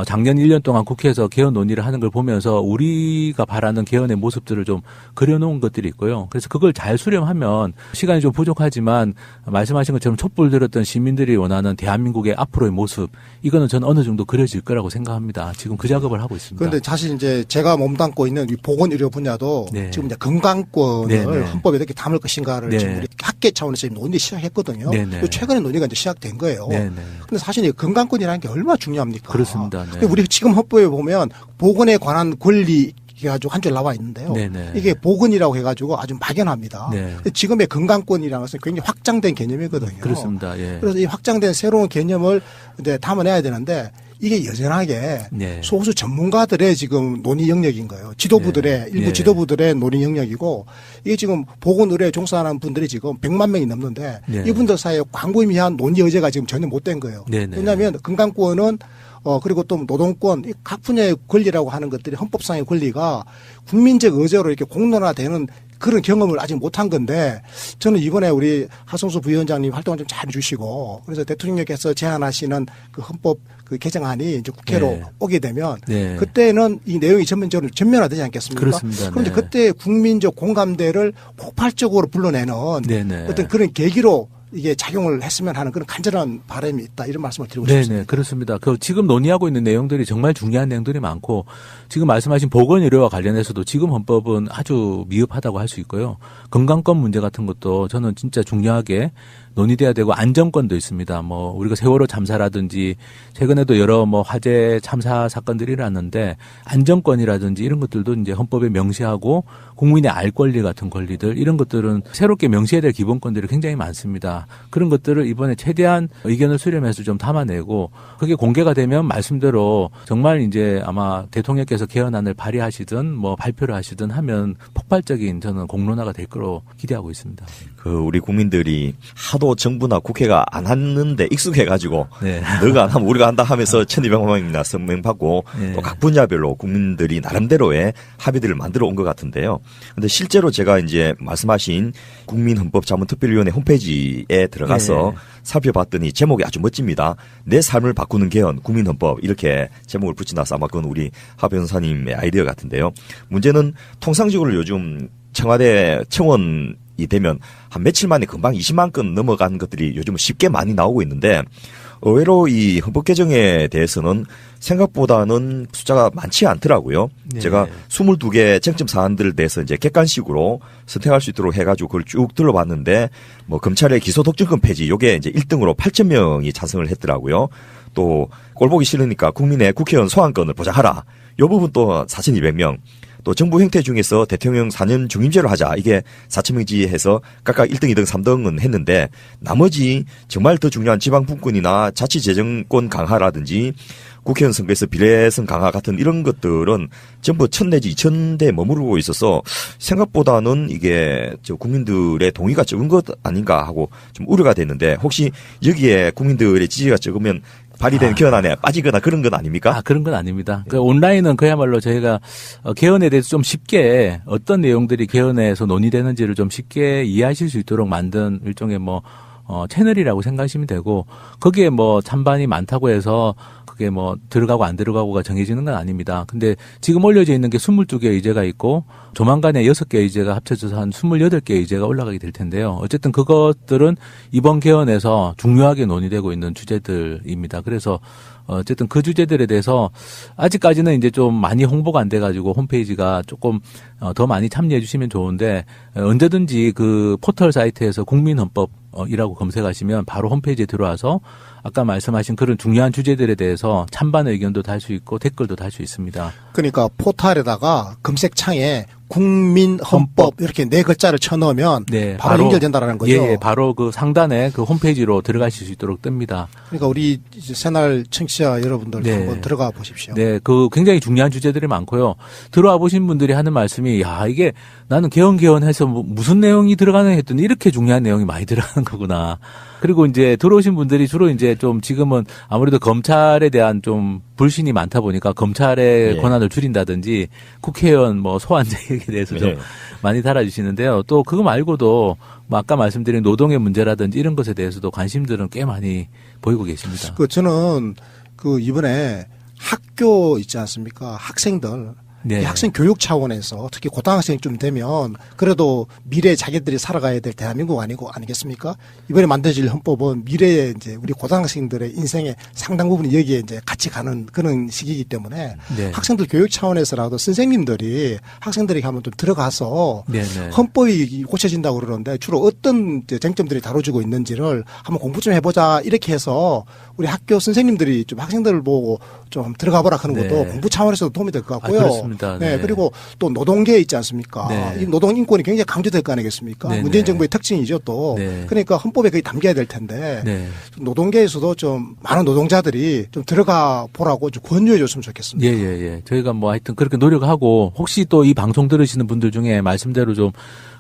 작년 1년 동안 국회에서 개헌 논의를 하는 걸 보면서 우리가 바라는 개헌의 모습들을 좀 그려놓은 것들이 있고요. 그래서 그걸 잘 수렴하면 시간이 좀 부족하지만 말씀하신 것처럼 촛불 들었던 시민들이 원하는 대한민국의 앞으로의 모습 이거는 저는 어느 정도 그려질 거라고 생각합니다. 지금 그 작업을 하고 있습니다. 그런데 사실 이제 제가 몸담고 있는 이 보건의료 분야도 네. 지금 이제 건강권을 네네. 헌법에 어떻게 담을 것인가를 네. 지금 우리 학계 차원에서 지금 논의 시작했거든요. 네네. 최근에 논의가 이제 시작된 거예요. 네네. 근데 사실 이 건강권이라는 게 얼마나 중요합니까? 그렇습니다. 네. 근데 우리 지금 헌법에 보면 보건에 관한 권리 해가지고 한 줄 나와 있는데요. 네네. 이게 보건이라고 해가지고 아주 막연합니다. 네. 근데 지금의 건강권이라는 것은 굉장히 확장된 개념이거든요. 그렇습니다. 예. 그래서 이 확장된 새로운 개념을 이제 담아내야 되는데 이게 여전하게 네. 소수 전문가들의 지금 논의 영역인 거예요. 지도부들의 일부 네. 지도부들의 논의 영역이고 이게 지금 보건의료에 종사하는 분들이 지금 100만 명이 넘는데 네. 이분들 사이에 광범위한 논의 의제가 지금 전혀 못 된 거예요. 네네. 왜냐하면 건강권은 그리고 또 노동권, 이각 분야의 권리라고 하는 것들이 헌법상의 권리가 국민적 의제로 이렇게 공론화되는 그런 경험을 아직 못한 건데 저는 이번에 우리 하성수 부위원장님 활동을 좀 잘 해주시고 그래서 대통령께서 제안하시는 그 헌법 그 개정안이 이제 국회로 네. 오게 되면 네. 그때는 이 내용이 전면적으로 전면화되지 않겠습니까? 그렇습니다. 그런데 네. 그때 국민적 공감대를 폭발적으로 불러내는 네네. 어떤 그런 계기로 이게 작용을 했으면 하는 그런 간절한 바람이 있다 이런 말씀을 드리고 네네, 싶습니다. 그렇습니다. 그 지금 논의하고 있는 내용들이 정말 중요한 내용들이 많고 지금 말씀하신 보건의료와 관련해서도 지금 헌법은 아주 미흡하다고 할 수 있고요. 건강권 문제 같은 것도 저는 진짜 중요하게 논의돼야 되고 안전권도 있습니다. 뭐 우리가 세월호 참사라든지 최근에도 여러 뭐 화재 참사 사건들이 일어났는데 안전권이라든지 이런 것들도 이제 헌법에 명시하고 국민의 알 권리 같은 권리들 이런 것들은 새롭게 명시해야 될 기본권들이 굉장히 많습니다. 그런 것들을 이번에 최대한 의견을 수렴해서 좀 담아내고 그게 공개가 되면 말씀대로 정말 이제 아마 대통령께서 개헌안을 발의하시든 뭐 발표를 하시든 하면 폭발적인 저는 공론화가 될 거로 기대하고 있습니다. 그 우리 국민들이 하도 정부나 국회가 안 하는데 익숙해가지고 네. 너가 안 하면 우리가 한다 하면서 1200만 명이나 서명받고 네. 또 각 분야별로 국민들이 나름대로의 합의들을 만들어 온 것 같은데요. 근데 실제로 제가 이제 말씀하신 국민헌법자문특별위원회 홈페이지에 들어가서 네. 살펴봤더니 제목이 아주 멋집니다. 내 삶을 바꾸는 개헌 국민헌법 이렇게 제목을 붙여놔서 아마 그건 우리 하 변호사님의 아이디어 같은데요. 문제는 통상적으로 요즘 청와대 청원이 되면 한 며칠 만에 금방 20만 건 넘어간 것들이 요즘 쉽게 많이 나오고 있는데 의외로 이 헌법 개정에 대해서는 생각보다는 숫자가 많지 않더라고요. 네. 제가 22개 쟁점 사안들에 대해서 이제 객관식으로 선택할 수 있도록 해가지고 그걸 쭉 둘러봤는데 뭐 검찰의 기소 독점권 폐지 요게 이제 1등으로 8,000명이 찬성을 했더라고요. 또 꼴보기 싫으니까 국민의 국회의원 소환권을 보장하라. 요 부분 또 4,200명. 또 정부 형태 중에서 대통령 4년 중임제로 하자. 이게 4.0지해서 각각 1등, 2등, 3등은 했는데 나머지 정말 더 중요한 지방분권이나 자치재정권 강화라든지 국회의원 선거에서 비례성 강화 같은 이런 것들은 전부 1000 내지 2000대에 머무르고 있어서 생각보다는 이게 국민들의 동의가 적은 것 아닌가 하고 좀 우려가 됐는데 혹시 여기에 국민들의 지지가 적으면 발의된 개헌안에 빠지거나 그런 건 아닙니까? 그런 건 아닙니다. 그 온라인은 그야말로 저희가 개헌에 대해서 좀 쉽게 어떤 내용들이 개헌에서 논의되는지를 좀 쉽게 이해하실 수 있도록 만든 일종의 채널이라고 생각하시면 되고 거기에 찬반이 많다고 해서 그게 들어가고 안 들어가고가 정해지는 건 아닙니다. 근데 지금 올려져 있는 게 22개 의제가 있고 조만간에 6개 의제가 합쳐져서 한 28개 의제가 올라가게 될 텐데요. 어쨌든 그것들은 이번 개헌에서 중요하게 논의되고 있는 주제들입니다. 그래서 어쨌든 그 주제들에 대해서 아직까지는 이제 좀 많이 홍보가 안 돼가지고 홈페이지가 조금 더 많이 참여해 주시면 좋은데 언제든지 그 포털 사이트에서 국민헌법이라고 검색하시면 바로 홈페이지에 들어와서 아까 말씀하신 그런 중요한 주제들에 대해서 찬반 의견도 달 수 있고 댓글도 달 수 있습니다. 그러니까 포털에다가 검색창에 국민헌법 이렇게 4글자를 쳐넣으면 바로 연결된다라는 거죠. 예, 바로 그 상단에 그 홈페이지로 들어가실 수 있도록 뜹니다. 그러니까 우리 이제 새날 청취자 여러분들 한번 들어가 보십시오. 네, 그 굉장히 중요한 주제들이 많고요. 들어와 보신 분들이 하는 말씀이 이게 나는 개헌해서 무슨 내용이 들어가는 했더니 이렇게 중요한 내용이 많이 들어가는 거구나. 그리고 이제 들어오신 분들이 주로 이제 좀 지금은 아무래도 검찰에 대한 좀 불신이 많다 보니까 검찰의 권한을 줄인다든지 국회의원 소환제에 대해서 좀 많이 달아주시는데요. 또 그거 말고도 아까 말씀드린 노동의 문제라든지 이런 것에 대해서도 관심들은 꽤 많이 보이고 계십니다. 저는 이번에 학교 있지 않습니까? 학생들. 이 학생 교육 차원에서 특히 고등학생이 좀 되면 그래도 미래에 자기들이 살아가야 될 대한민국 아니겠습니까? 이번에 만들어질 헌법은 미래에 이제 우리 고등학생들의 인생의 상당 부분이 여기에 이제 같이 가는 그런 시기이기 때문에 학생들 교육 차원에서라도 선생님들이 학생들에게 한번 좀 들어가서 헌법이 고쳐진다고 그러는데 주로 어떤 쟁점들이 다뤄지고 있는지를 한번 공부 좀 해보자 이렇게 해서 우리 학교 선생님들이 좀 학생들을 보고 좀 들어가 보라 하는 것도 공부 차원에서도 도움이 될 것 같고요. 그렇습니다. 그리고 또 노동계 있지 않습니까? 이 노동 인권이 굉장히 강조될 거 아니겠습니까? 문재인 정부의 특징이죠 또. 그러니까 헌법에 거의 담겨야 될 텐데 노동계에서도 좀 많은 노동자들이 좀 들어가 보라고 좀 권유해 줬으면 좋겠습니다. 예. 저희가 하여튼 그렇게 노력하고 혹시 또 이 방송 들으시는 분들 중에 말씀대로 좀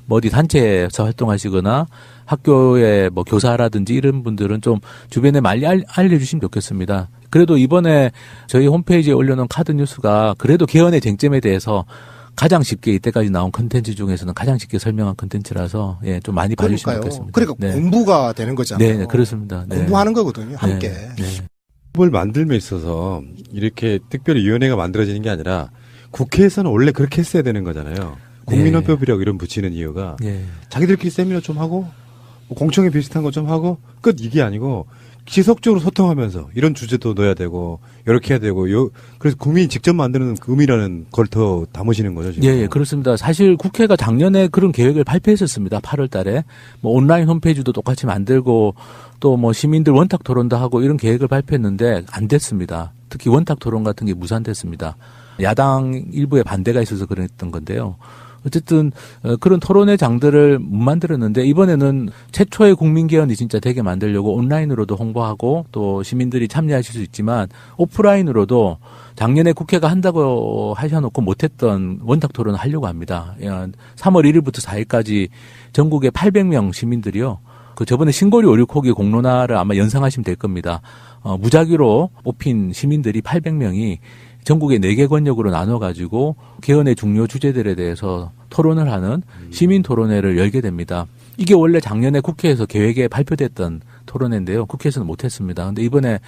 어디 단체에서 활동하시거나 학교의 교사라든지 이런 분들은 좀 주변에 많이 알려주시면 좋겠습니다. 그래도 이번에 저희 홈페이지에 올려놓은 카드 뉴스가 그래도 개헌의 쟁점에 대해서 가장 쉽게 이때까지 나온 컨텐츠 중에서는 가장 쉽게 설명한 컨텐츠라서 좀 많이 봐주시면 좋겠습니다. 그러니까 공부가 되는 거잖아요. 네, 그렇습니다. 공부하는 거거든요, 함께. 법을 만들면 있어서 이렇게 특별히 위원회가 만들어지는 게 아니라 국회에서는 원래 그렇게 했어야 되는 거잖아요. 국민헌법이라고 이름 붙이는 이유가 자기들끼리 세미나 좀 하고 공청회 비슷한 거 좀 하고 끝 이게 아니고 지속적으로 소통하면서 이런 주제도 넣어야 되고 이렇게 해야 되고 그래서 국민이 직접 만드는 그 의미라는 걸 더 담으시는 거죠 지금. 예, 그렇습니다. 사실 국회가 작년에 그런 계획을 발표했었습니다. 8월 달에 온라인 홈페이지도 똑같이 만들고 또 시민들 원탁 토론도 하고 이런 계획을 발표했는데 안 됐습니다. 특히 원탁 토론 같은 게 무산됐습니다. 야당 일부의 반대가 있어서 그랬던 건데요. 어쨌든 그런 토론회 장들을 못 만들었는데 이번에는 최초의 국민개헌이 진짜 되게 만들려고 온라인으로도 홍보하고 또 시민들이 참여하실 수 있지만 오프라인으로도 작년에 국회가 한다고 하셔놓고 못했던 원탁 토론을 하려고 합니다. 3월 1일부터 4일까지 전국의 800명 시민들이요. 저번에 신고리 오류코기 공론화를 아마 연상하시면 될 겁니다. 무작위로 뽑힌 시민들이 800명이 전국의 4개 권역으로 나눠가지고 개헌의 중요 주제들에 대해서 토론을 하는 시민 토론회를 열게 됩니다. 이게 원래 작년에 국회에서 계획에 발표됐던 토론회인데요. 국회에서는 못했습니다. 근데 이번에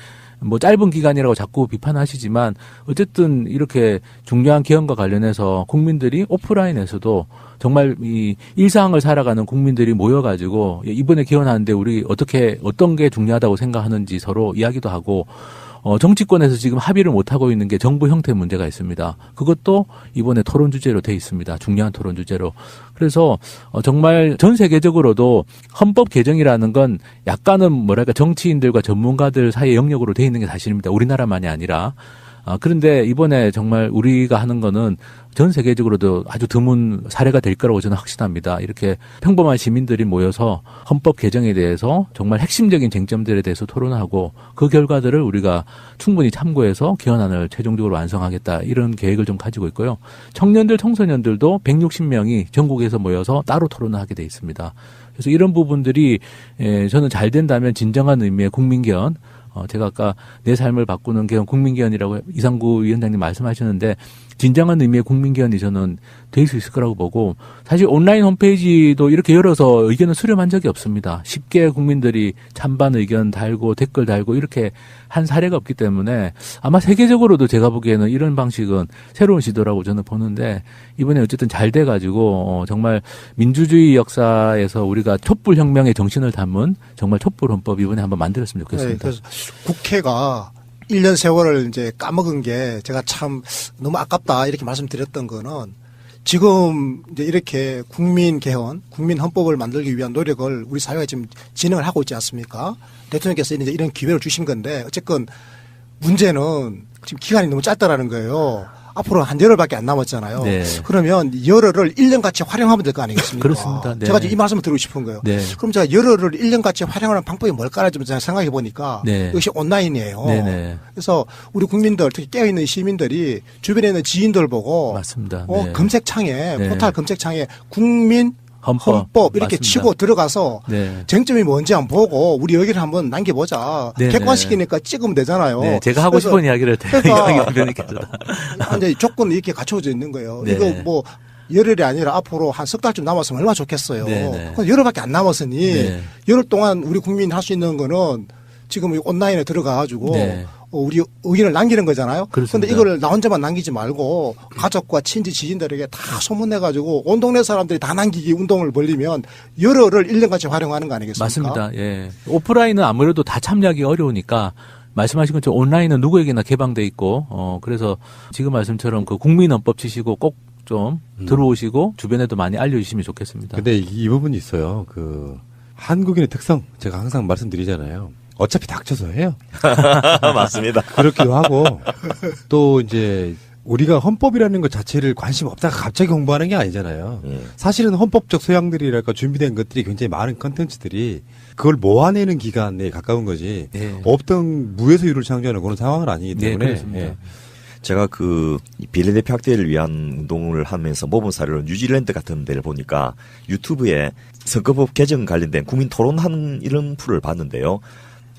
짧은 기간이라고 자꾸 비판하시지만 어쨌든 이렇게 중요한 개헌과 관련해서 국민들이 오프라인에서도 정말 이 일상을 살아가는 국민들이 모여가지고 이번에 개헌하는데 우리 어떤 게 중요하다고 생각하는지 서로 이야기도 하고 정치권에서 지금 합의를 못하고 있는 게 정부 형태 문제가 있습니다. 그것도 이번에 토론 주제로 돼 있습니다. 중요한 토론 주제로. 그래서 정말 전 세계적으로도 헌법 개정이라는 건 약간은 정치인들과 전문가들 사이의 영역으로 돼 있는 게 사실입니다. 우리나라만이 아니라 그런데 이번에 정말 우리가 하는 거는 전 세계적으로도 아주 드문 사례가 될 거라고 저는 확신합니다. 이렇게 평범한 시민들이 모여서 헌법 개정에 대해서 정말 핵심적인 쟁점들에 대해서 토론하고 그 결과들을 우리가 충분히 참고해서 개헌안을 최종적으로 완성하겠다 이런 계획을 좀 가지고 있고요. 청년들, 청소년들도 160명이 전국에서 모여서 따로 토론을 하게 돼 있습니다. 그래서 이런 부분들이 저는 잘 된다면 진정한 의미의 국민개헌, 제가 아까 내 삶을 바꾸는 개헌 국민개헌이라고 이상구 위원장님 말씀하셨는데 진정한 의미의 국민개헌이 저는 될 수 있을 거라고 보고 사실 온라인 홈페이지도 이렇게 열어서 의견을 수렴한 적이 없습니다. 쉽게 국민들이 찬반 의견 달고 댓글 달고 이렇게 한 사례가 없기 때문에 아마 세계적으로도 제가 보기에는 이런 방식은 새로운 시도라고 저는 보는데 이번에 어쨌든 잘 돼가지고 정말 민주주의 역사에서 우리가 촛불혁명의 정신을 담은 정말 촛불헌법 이번에 한번 만들었으면 좋겠습니다. 네, 그래서 국회가 1년 세월을 이제 까먹은 게 제가 참 너무 아깝다 이렇게 말씀드렸던 거는 지금 이제 이렇게 국민 개헌, 국민 헌법을 만들기 위한 노력을 우리 사회가 지금 진행을 하고 있지 않습니까? 대통령께서 이제 이런 기회를 주신 건데 어쨌건 문제는 지금 기간이 너무 짧다라는 거예요. 앞으로 한 열흘밖에 안 남았잖아요. 네. 그러면 열흘을 1년같이 활용하면 될 거 아니겠습니까? 그렇습니다. 네. 제가 이 말씀을 드리고 싶은 거예요. 네. 그럼 제가 열흘을 1년같이 활용하는 방법이 뭘까를 좀 생각해 보니까 네. 이것이 온라인이에요. 네네. 그래서 우리 국민들, 특히 깨어있는 시민들이 주변에 있는 지인들 보고 맞습니다. 네. 검색창에 포탈 검색창에 국민 헌법 이렇게 맞습니다. 치고 들어가서 네. 쟁점이 뭔지 한번 보고 우리 여기를 한번 남겨보자. 네네. 객관시키니까 찍으면 되잖아요. 네, 제가 하고 싶은 이야기를 이제 조건이 이렇게 갖춰져 있는 거예요. 네. 이거 뭐 열흘이 아니라 앞으로 한 석 달쯤 남았으면 얼마나 좋겠어요. 열흘밖에 안 남았으니 네. 열흘 동안 우리 국민이 할 수 있는 거는 지금 온라인에 들어가가지고 네. 우리 의견을 남기는 거잖아요. 그런데 이거를 나 혼자만 남기지 말고 가족과 친지 지인들에게 다 소문내가지고 온 동네 사람들이 다 남기기 운동을 벌리면 열흘을 1년같이 활용하는 거 아니겠습니까? 맞습니다. 예. 오프라인은 아무래도 다 참여하기 어려우니까 말씀하신 것처럼 온라인은 누구에게나 개방돼 있고 그래서 지금 말씀처럼 그 국민헌법 치시고 꼭 좀 들어오시고 주변에도 많이 알려주시면 좋겠습니다. 근데 이 부분이 있어요. 그 한국인의 특성 제가 항상 말씀드리잖아요. 어차피 닥쳐서 해요. 맞습니다. 그렇기도 하고 또 이제 우리가 헌법이라는 것 자체를 관심 없다가 갑자기 공부하는 게 아니잖아요. 사실은 헌법적 소양들이랄까 준비된 것들이 굉장히 많은 컨텐츠들이 그걸 모아내는 기간에 가까운 거지 없던 무에서 유를 창조하는 그런 상황은 아니기 때문에 제가 그 비례대표 확대를 위한 운동을 하면서 모범 사례로 뉴질랜드 같은 데를 보니까 유튜브에 선거법 개정 관련된 국민 토론하는 이런 풀을 봤는데요.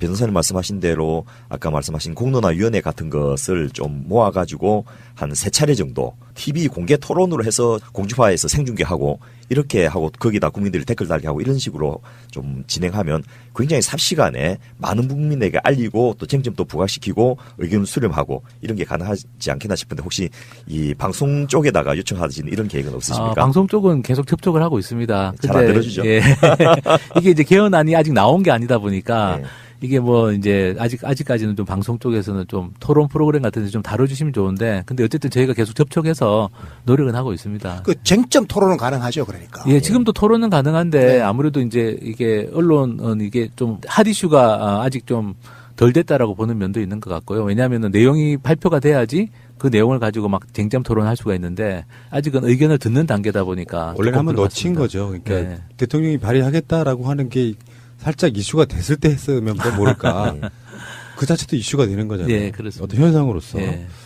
변호사님 말씀하신 대로 아까 말씀하신 공론화위원회 같은 것을 좀 모아가지고 한 3차례 정도 TV 공개 토론으로 해서 공중파에서 생중계하고 이렇게 하고 거기다 국민들이 댓글 달게 하고 이런 식으로 좀 진행하면 굉장히 삽시간에 많은 국민에게 알리고 또 쟁점도 부각시키고 의견을 수렴하고 이런 게 가능하지 않겠나 싶은데 혹시 이 방송 쪽에다가 요청하시는 이런 계획은 없으십니까? 방송 쪽은 계속 접촉을 하고 있습니다. 잘 안 들어주죠. 예. 이게 이제 개헌안이 아직 나온 게 아니다 보니까 이게 뭐 이제 아직까지는 좀 방송 쪽에서는 좀 토론 프로그램 같은 데 좀 다뤄주시면 좋은데 근데 어쨌든 저희가 계속 접촉해서 노력은 하고 있습니다. 그 쟁점 토론은 가능하죠, 그러니까. 예, 지금도 토론은 가능한데 아무래도 이제 이게 언론은 이게 좀 핫 이슈가 아직 좀 덜 됐다라고 보는 면도 있는 것 같고요. 왜냐하면 내용이 발표가 돼야지 그 내용을 가지고 막 쟁점 토론할 수가 있는데 아직은 의견을 듣는 단계다 보니까 원래는 한번 놓친 거죠. 그러니까 대통령이 발의하겠다라고 하는 게 살짝 이슈가 됐을 때 했으면 뭐 모를까. 그 자체도 이슈가 되는 거잖아요. 네, 그렇습니다. 어떤 현상으로서.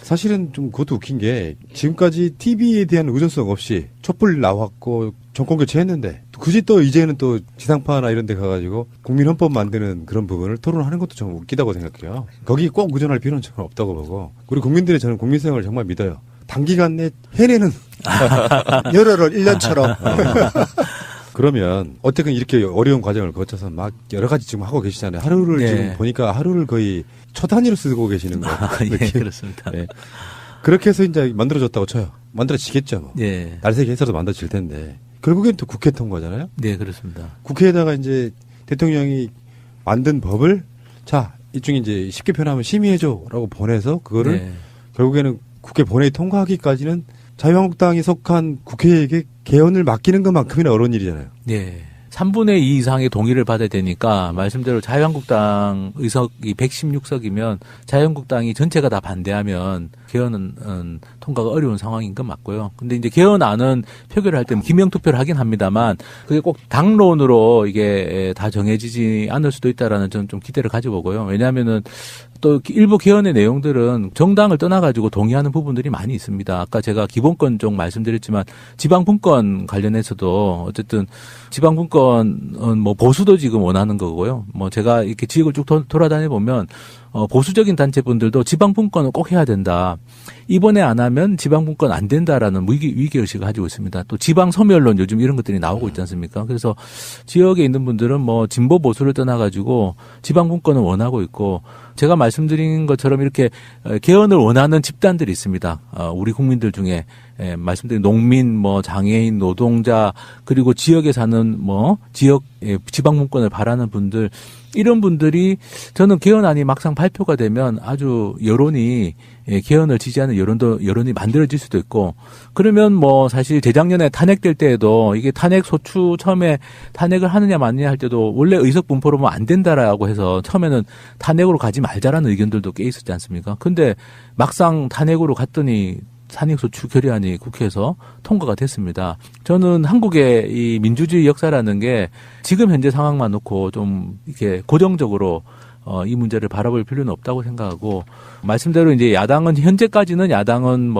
사실은 좀 그것도 웃긴 게 지금까지 TV에 대한 의존성 없이 촛불 나왔고 정권 교체했는데 굳이 또 이제는 또 지상파나 이런 데 가가지고 국민헌법 만드는 그런 부분을 토론하는 것도 좀 웃기다고 생각해요. 거기 꼭 의존할 필요는 저는 없다고 보고 우리 국민들의 저는 국민성을 정말 믿어요. 단기간 내 해내는 열흘을 1년처럼 그러면 어쨌든 이렇게 어려운 과정을 거쳐서 막 여러 가지 지금 하고 계시잖아요. 하루를 지금 보니까 하루를 거의 초 단위로 쓰고 계시는 거 같아요. 그렇습니다. 그렇게 해서 이제 만들어졌다고 쳐요. 만들어지겠죠. 뭐. 날새기 해서도 만들어질 텐데 결국엔 또 국회 통과잖아요. 네, 그렇습니다. 국회에다가 이제 대통령이 만든 법을 자 이중에 이제 쉽게 표현하면 심의해줘라고 보내서 그거를 결국에는 국회 본회의 통과하기까지는 자유한국당이 속한 국회에게 개헌을 맡기는 것만큼이나 어려운 일이잖아요. 3분의 2 이상의 동의를 받아야 되니까 말씀대로 자유한국당 의석이 116석이면 자유한국당이 전체가 다 반대하면 개헌은 통과가 어려운 상황인 건 맞고요. 근데 이제 개헌안은 표결을 할 때 기명 투표를 하긴 합니다만 그게 꼭 당론으로 이게 다 정해지지 않을 수도 있다라는 저는 좀 기대를 가져보고요. 왜냐하면은 또 일부 개헌의 내용들은 정당을 떠나가지고 동의하는 부분들이 많이 있습니다. 아까 제가 기본권 쪽 말씀드렸지만 지방분권 관련해서도 어쨌든 지방분권은 뭐 보수도 지금 원하는 거고요. 뭐 제가 이렇게 지역을 쭉 돌아다녀 보면 보수적인 단체분들도 지방분권을 꼭 해야 된다. 이번에 안 하면 지방분권 안 된다라는 위기의식을 가지고 있습니다. 또 지방소멸론 요즘 이런 것들이 나오고 있지 않습니까? 그래서 지역에 있는 분들은 뭐 진보 보수를 떠나가지고 지방분권을 원하고 있고 제가 말씀드린 것처럼 이렇게 개헌을 원하는 집단들이 있습니다. 우리 국민들 중에 말씀드린 농민, 뭐 장애인, 노동자 그리고 지역에 사는 뭐 지역 지방분권을 바라는 분들 이런 분들이 저는 개헌안이 막상 발표가 되면 아주 여론이 개헌을 지지하는 여론이 만들어질 수도 있고 그러면 뭐 사실 재작년에 탄핵될 때에도 이게 탄핵 소추 처음에 탄핵을 하느냐 마느냐 할 때도 원래 의석 분포로 뭐 안 된다라고 해서 처음에는 탄핵으로 가지 말자라는 의견들도 꽤 있었지 않습니까? 근데 막상 탄핵으로 갔더니 탄핵소추 결의안이 국회에서 통과가 됐습니다. 저는 한국의 이 민주주의 역사라는 게 지금 현재 상황만 놓고 좀 이렇게 고정적으로 이 문제를 바라볼 필요는 없다고 생각하고 말씀대로 이제 현재까지는 야당은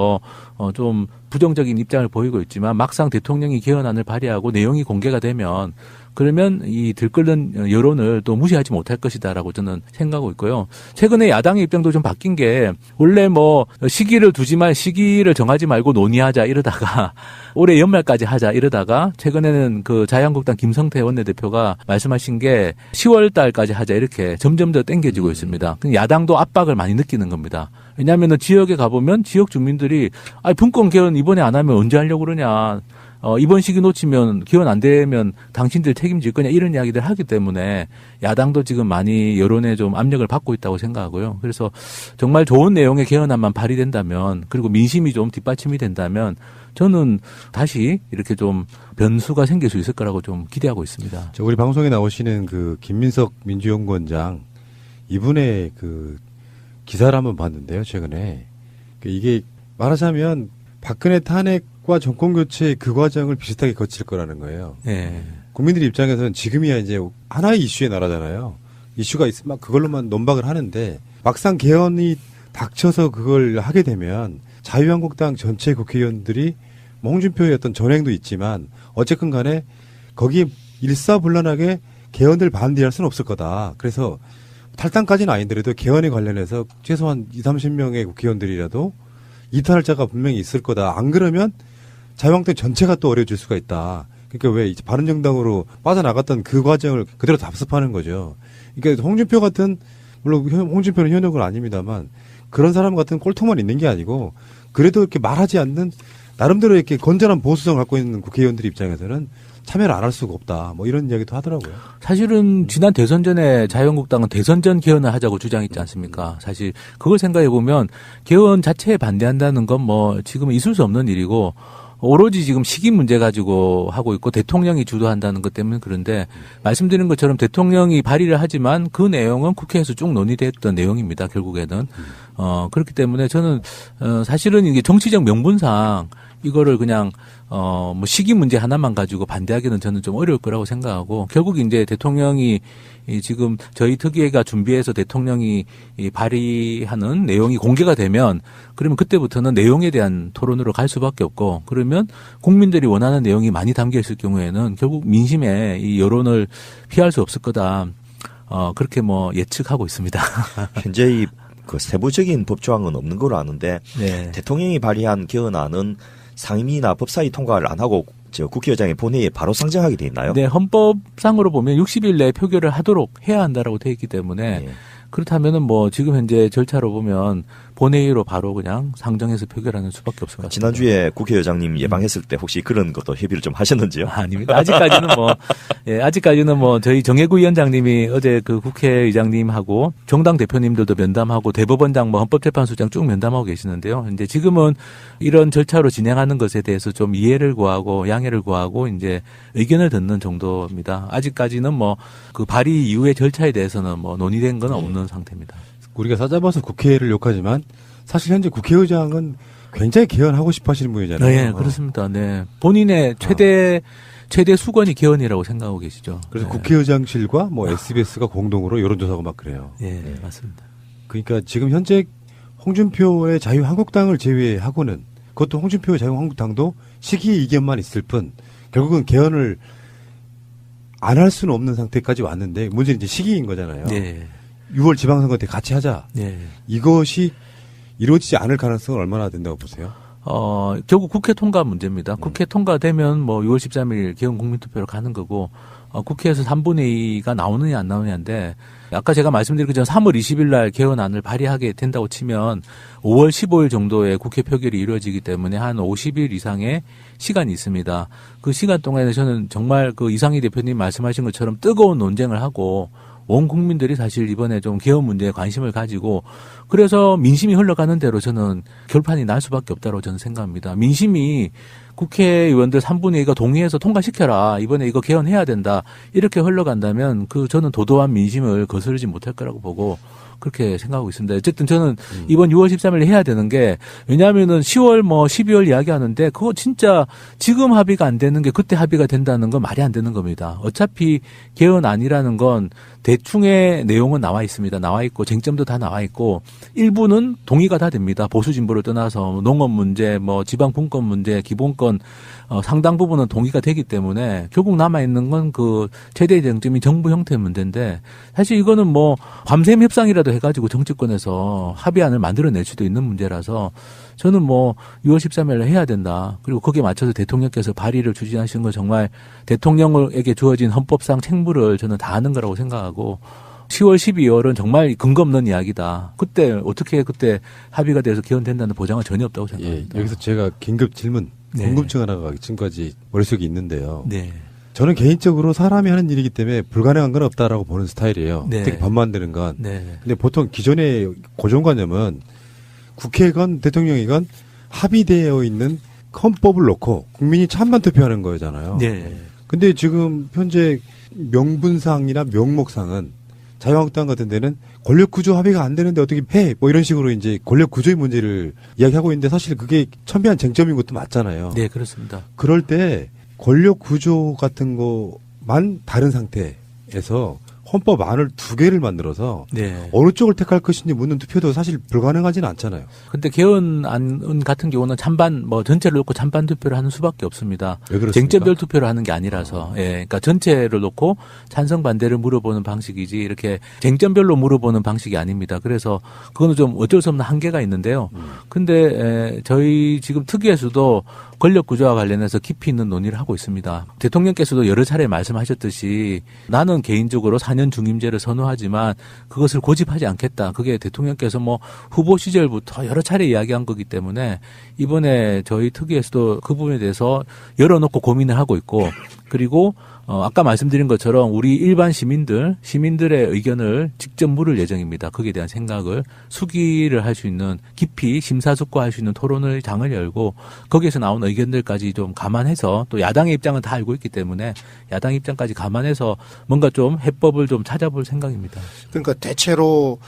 좀 부정적인 입장을 보이고 있지만 막상 대통령이 개헌안을 발의하고 내용이 공개가 되면 그러면 이 들끓는 여론을 또 무시하지 못할 것이다라고 저는 생각하고 있고요. 최근에 야당의 입장도 좀 바뀐 게 원래 시기를 정하지 말고 논의하자 이러다가 올해 연말까지 하자 이러다가 최근에는 그 자유한국당 김성태 원내대표가 말씀하신 게 10월 달까지 하자 이렇게 점점 더 땡겨지고 있습니다. 야당도 압박을 많이 느끼는 겁니다. 왜냐하면 지역에 가보면 지역 주민들이 분권 개헌 이번에 안 하면 언제 하려고 그러냐. 이번 시기 놓치면 개헌 안 되면 당신들 책임질 거냐 이런 이야기들 하기 때문에 야당도 지금 많이 여론에 좀 압력을 받고 있다고 생각하고요. 그래서 정말 좋은 내용의 개헌안만 발의된다면 그리고 민심이 좀 뒷받침이 된다면 저는 다시 이렇게 좀 변수가 생길 수 있을 거라고 좀 기대하고 있습니다. 우리 방송에 나오시는 그 김민석 민주연구원장 이분의 그 기사를 한번 봤는데요. 최근에 이게 말하자면 박근혜 탄핵과 정권 교체 그 과정을 비슷하게 거칠 거라는 거예요. 네. 국민들 입장에서는 지금이야 이제 하나의 이슈의 나라잖아요. 이슈가 있으면 그걸로만 논박을 하는데 막상 개헌이 닥쳐서 그걸 하게 되면 자유한국당 전체 국회의원들이 홍준표의 어떤 전횡도 있지만 어쨌든 간에 거기에 일사불란하게 개헌을 반대할 수는 없을 거다. 그래서 탈당까지는 아니더라도 개헌에 관련해서 최소한 20-30명의 국회의원들이라도 이탈할 자가 분명히 있을 거다. 안 그러면 자유한국당 전체가 또 어려워질 수가 있다. 그러니까 왜 이제 바른정당으로 빠져나갔던 그 과정을 그대로 답습하는 거죠. 그러니까 홍준표 같은 물론 홍준표는 현역은 아닙니다만 그런 사람 같은 꼴통만 있는 게 아니고 그래도 이렇게 말하지 않는 나름대로 이렇게 건전한 보수성을 갖고 있는 국회의원들 입장에서는 참여를 안 할 수가 없다. 이런 이야기도 하더라고요. 사실은 지난 대선 전에 자유한국당은 대선 전 개헌을 하자고 주장했지 않습니까? 사실 그걸 생각해 보면 개헌 자체에 반대한다는 건 지금은 있을 수 없는 일이고 오로지 지금 시기 문제 가지고 하고 있고 대통령이 주도한다는 것 때문에 그런데 말씀드린 것처럼 대통령이 발의를 하지만 그 내용은 국회에서 쭉 논의됐던 내용입니다. 결국에는. 그렇기 때문에 저는 사실은 이게 정치적 명분상 이거를 그냥 시기 문제 하나만 가지고 반대하기는 저는 좀 어려울 거라고 생각하고 결국 이제 대통령이 지금 저희 특위회가 준비해서 대통령이 발의하는 내용이 공개가 되면 그러면 그때부터는 내용에 대한 토론으로 갈 수밖에 없고 그러면 국민들이 원하는 내용이 많이 담겨 있을 경우에는 결국 민심의 이 여론을 피할 수 없을 거다. 그렇게 예측하고 있습니다. 현재 그 세부적인 법조항은 없는 걸로 아는데 네. 대통령이 발의한 개헌안은 상임위나 법사위 통과를 안 하고 국회의장의 본회의에 바로 상정하게 돼 있나요? 네, 헌법상으로 보면 60일 내에 표결을 하도록 해야 한다라고 돼 있기 때문에 그렇다면은 지금 현재 절차로 보면 본회의로 바로 그냥 상정해서 표결하는 수밖에 없을 것 같습니다. 지난주에 국회의장님 예방했을 때 혹시 그런 것도 협의를 좀 하셨는지요? 아닙니다. 아직까지는 뭐 저희 정혜구 위원장님이 어제 그 국회의장님하고 정당 대표님들도 면담하고 대법원장 뭐 헌법재판소장 쭉 면담하고 계시는데요. 이제 지금은 이런 절차로 진행하는 것에 대해서 좀 이해를 구하고 양해를 구하고 이제 의견을 듣는 정도입니다. 아직까지는 뭐 그 발의 이후의 절차에 대해서는 뭐 논의된 건 없는 상태입니다. 우리가 싸잡아서 국회를 욕하지만 사실 현재 국회의장은 굉장히 개헌하고 싶어 하시는 분이잖아요. 네, 그렇습니다. 네. 본인의 최대 수건이 개헌이라고 생각하고 계시죠. 그래서 국회의장실과 뭐 SBS가 공동으로 여론조사하고 막 그래요. 네, 맞습니다. 그러니까 지금 현재 홍준표의 자유한국당을 제외하고는 그것도 홍준표의 자유한국당도 시기 이견만 있을 뿐 결국은 개헌을 안 할 수는 없는 상태까지 왔는데 문제는 이제 시기인 거잖아요. 네. 6월 지방선거 때 같이 하자. 네. 이것이 이루어지지 않을 가능성은 얼마나 된다고 보세요? 결국 국회 통과 문제입니다. 국회 통과되면 뭐 6월 13일 개헌 국민투표로 가는 거고, 국회에서 3분의 2가 나오느냐 안 나오느냐인데, 아까 제가 말씀드린 것처럼 3월 20일 날 개헌안을 발의하게 된다고 치면 5월 15일 정도에 국회 표결이 이루어지기 때문에 한 50일 이상의 시간이 있습니다. 그 시간 동안에 저는 정말 그 이상희 대표님 말씀하신 것처럼 뜨거운 논쟁을 하고 온 국민들이 사실 이번에 좀 개헌 문제에 관심을 가지고 그래서 민심이 흘러가는 대로 저는 결판이 날 수밖에 없다고 저는 생각합니다. 민심이 국회의원들 3분의 2가 동의해서 통과시켜라. 이번에 이거 개헌해야 된다. 이렇게 흘러간다면 저는 도도한 민심을 거스르지 못할 거라고 보고 그렇게 생각하고 있습니다. 어쨌든 저는 이번 6월 13일에 해야 되는 게 왜냐하면은 10월 뭐 12월 이야기하는데 그거 진짜 지금 합의가 안 되는 게 그때 합의가 된다는 건 말이 안 되는 겁니다. 어차피 개헌안이라는 건 대충의 내용은 나와 있습니다. 나와 있고 쟁점도 다 나와 있고 일부는 동의가 다 됩니다. 보수 진보를 떠나서 농업 문제, 뭐 지방 분권 문제, 기본권 상당 부분은 동의가 되기 때문에 결국 남아 있는 건 그 최대 쟁점이 정부 형태의 문제인데 사실 이거는 뭐 밤샘 협상이라도 해가지고 정치권에서 합의안을 만들어낼 수도 있는 문제라서 저는 뭐 6월 13일에 해야 된다. 그리고 거기에 맞춰서 대통령께서 발의를 추진하시는 건 정말 대통령에게 주어진 헌법상 책무를 저는 다하는 거라고 생각하고 10월, 12월은 정말 근거 없는 이야기다. 그때 어떻게 그때 합의가 돼서 개헌된다는 보장은 전혀 없다고 생각합니다. 예, 여기서 제가 긴급 질문, 네. 궁금증 하나가 지금까지 머릿속에 있는데요. 네. 저는 개인적으로 사람이 하는 일이기 때문에 불가능한 건 없다라고 보는 스타일이에요. 네. 특히 법 만드는 건. 네. 근데 보통 기존의 고정관념은 국회건 대통령이건 합의되어 있는 헌법을 놓고 국민이 찬반 투표하는 거잖아요. 네. 근데 지금 현재 명분상이나 명목상은 자유한국당 같은 데는 권력 구조 합의가 안 되는데 어떻게 해? 뭐 이런 식으로 이제 권력 구조의 문제를 이야기하고 있는데 사실 그게 첨예한 쟁점인 것도 맞잖아요. 네, 그렇습니다. 그럴 때 권력 구조 같은 거만 다른 상태에서 헌법안을 2개를 만들어서 네. 어느 쪽을 택할 것인지 묻는 투표도 사실 불가능하지는 않잖아요. 근데 개헌안 같은 경우는 찬반 뭐 전체를 놓고 찬반 투표를 하는 수밖에 없습니다. 왜 그렇습니까? 쟁점별 투표를 하는 게 아니라서. 예. 그러니까 전체를 놓고 찬성 반대를 물어보는 방식이지 이렇게 쟁점별로 물어보는 방식이 아닙니다. 그래서 그거는 좀 어쩔 수 없는 한계가 있는데요. 근데 저희 지금 특위에서도 권력 구조와 관련해서 깊이 있는 논의를 하고 있습니다. 대통령께서도 여러 차례 말씀하셨듯이 나는 개인적으로 4년 중임제를 선호하지만 그것을 고집하지 않겠다. 그게 대통령께서 뭐 후보 시절부터 여러 차례 이야기한 거기 때문에 이번에 저희 특위에서도 그 부분에 대해서 열어놓고 고민을 하고 있고 그리고 아까 말씀드린 것처럼 우리 일반 시민들의 의견을 직접 물을 예정입니다. 거기에 대한 생각을 수기를 할 수 있는 깊이 심사숙고할 수 있는 토론을 장을 열고 거기에서 나온 의견들까지 좀 감안해서 또 야당의 입장은 다 알고 있기 때문에 야당 입장까지 감안해서 뭔가 좀 해법을 좀 찾아볼 생각입니다. 그러니까 대체로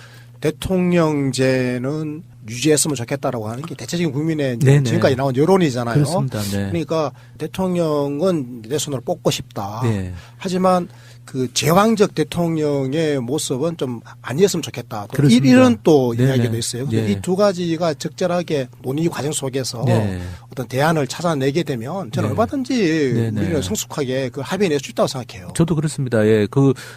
대통령제는 유지했으면 좋겠다라고 하는 게 대체적인 국민의 지금까지 나온 여론이잖아요. 그렇습니다. 네. 그러니까 대통령은 내 손으로 뽑고 싶다. 네. 하지만 그 제왕적 대통령의 모습은 좀 아니었으면 좋겠다. 이런 또 이야기도 있어요. 이 두 가지가 적절하게 논의 과정 속에서 어떤 대안을 찾아내게 되면 저는 얼마든지 우리는 성숙하게 그 합의낼 수 있다고 생각해요. 저도 그렇습니다. 예,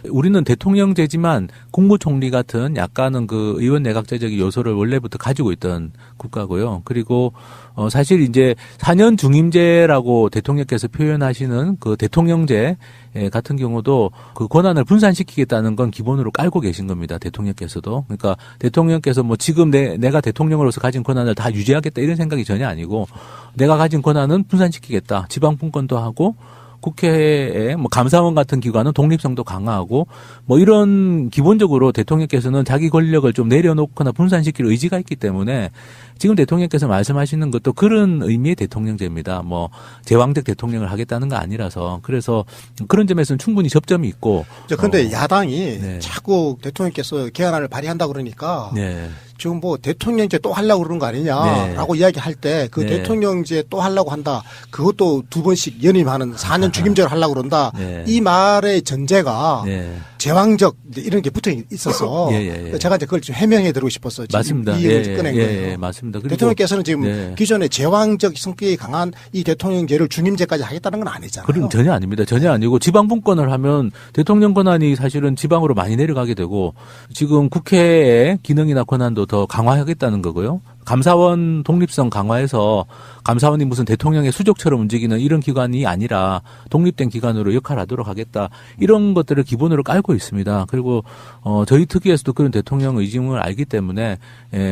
우리는 대통령제지만 국무총리 같은 약간은 그 의원 내각제적 요소를 원래부터 가지고 있던 국가고요. 그리고 사실 이제 4년 중임제라고 대통령께서 표현하시는 그 대통령제 같은 경우도 그 권한을 분산시키겠다는 건 기본으로 깔고 계신 겁니다. 대통령께서도. 그러니까 대통령께서 뭐 지금 내가 대통령으로서 가진 권한을 다 유지하겠다 이런 생각이 전혀 아니고 내가 가진 권한은 분산시키겠다. 지방분권도 하고 국회에 뭐 감사원 같은 기관은 독립성도 강화하고 뭐 이런 기본적으로 대통령께서는 자기 권력을 좀 내려놓거나 분산시킬 의지가 있기 때문에 지금 대통령께서 말씀하시는 것도 그런 의미의 대통령제입니다. 뭐 제왕적 대통령을 하겠다는 거 아니라서 그래서 그런 점에서는 충분히 접점이 있고. 그런데 야당이 자꾸 대통령께서 개헌안을 발의한다 그러니까 지금 뭐 대통령제 또 하려고 그러는 거 아니냐라고 이야기할 때 그 대통령제 또 하려고 한다. 그것도 2번씩 연임하는 4년 중임제를 하려고 그런다. 이 말의 전제가 제왕적 이런 게 붙어 있어서 제가 이제 그걸 좀 해명해 드리고 싶었어요. 맞습니다. 이 얘기를 꺼낸 거예요. 맞습니다. 대통령께서는 지금 기존에 제왕적 성격이 강한 이 대통령제를 중임제까지 하겠다는 건 아니잖아요. 그럼 전혀 아닙니다. 전혀 아니고 지방분권을 하면 대통령 권한이 사실은 지방으로 많이 내려가게 되고 지금 국회의 기능이나 권한도 더 강화하겠다는 거고요. 감사원 독립성 강화해서 감사원이 무슨 대통령의 수족처럼 움직이는 이런 기관이 아니라 독립된 기관으로 역할하도록 하겠다. 이런 것들을 기본으로 깔고 있습니다. 그리고 저희 특위에서도 그런 대통령 의중을 알기 때문에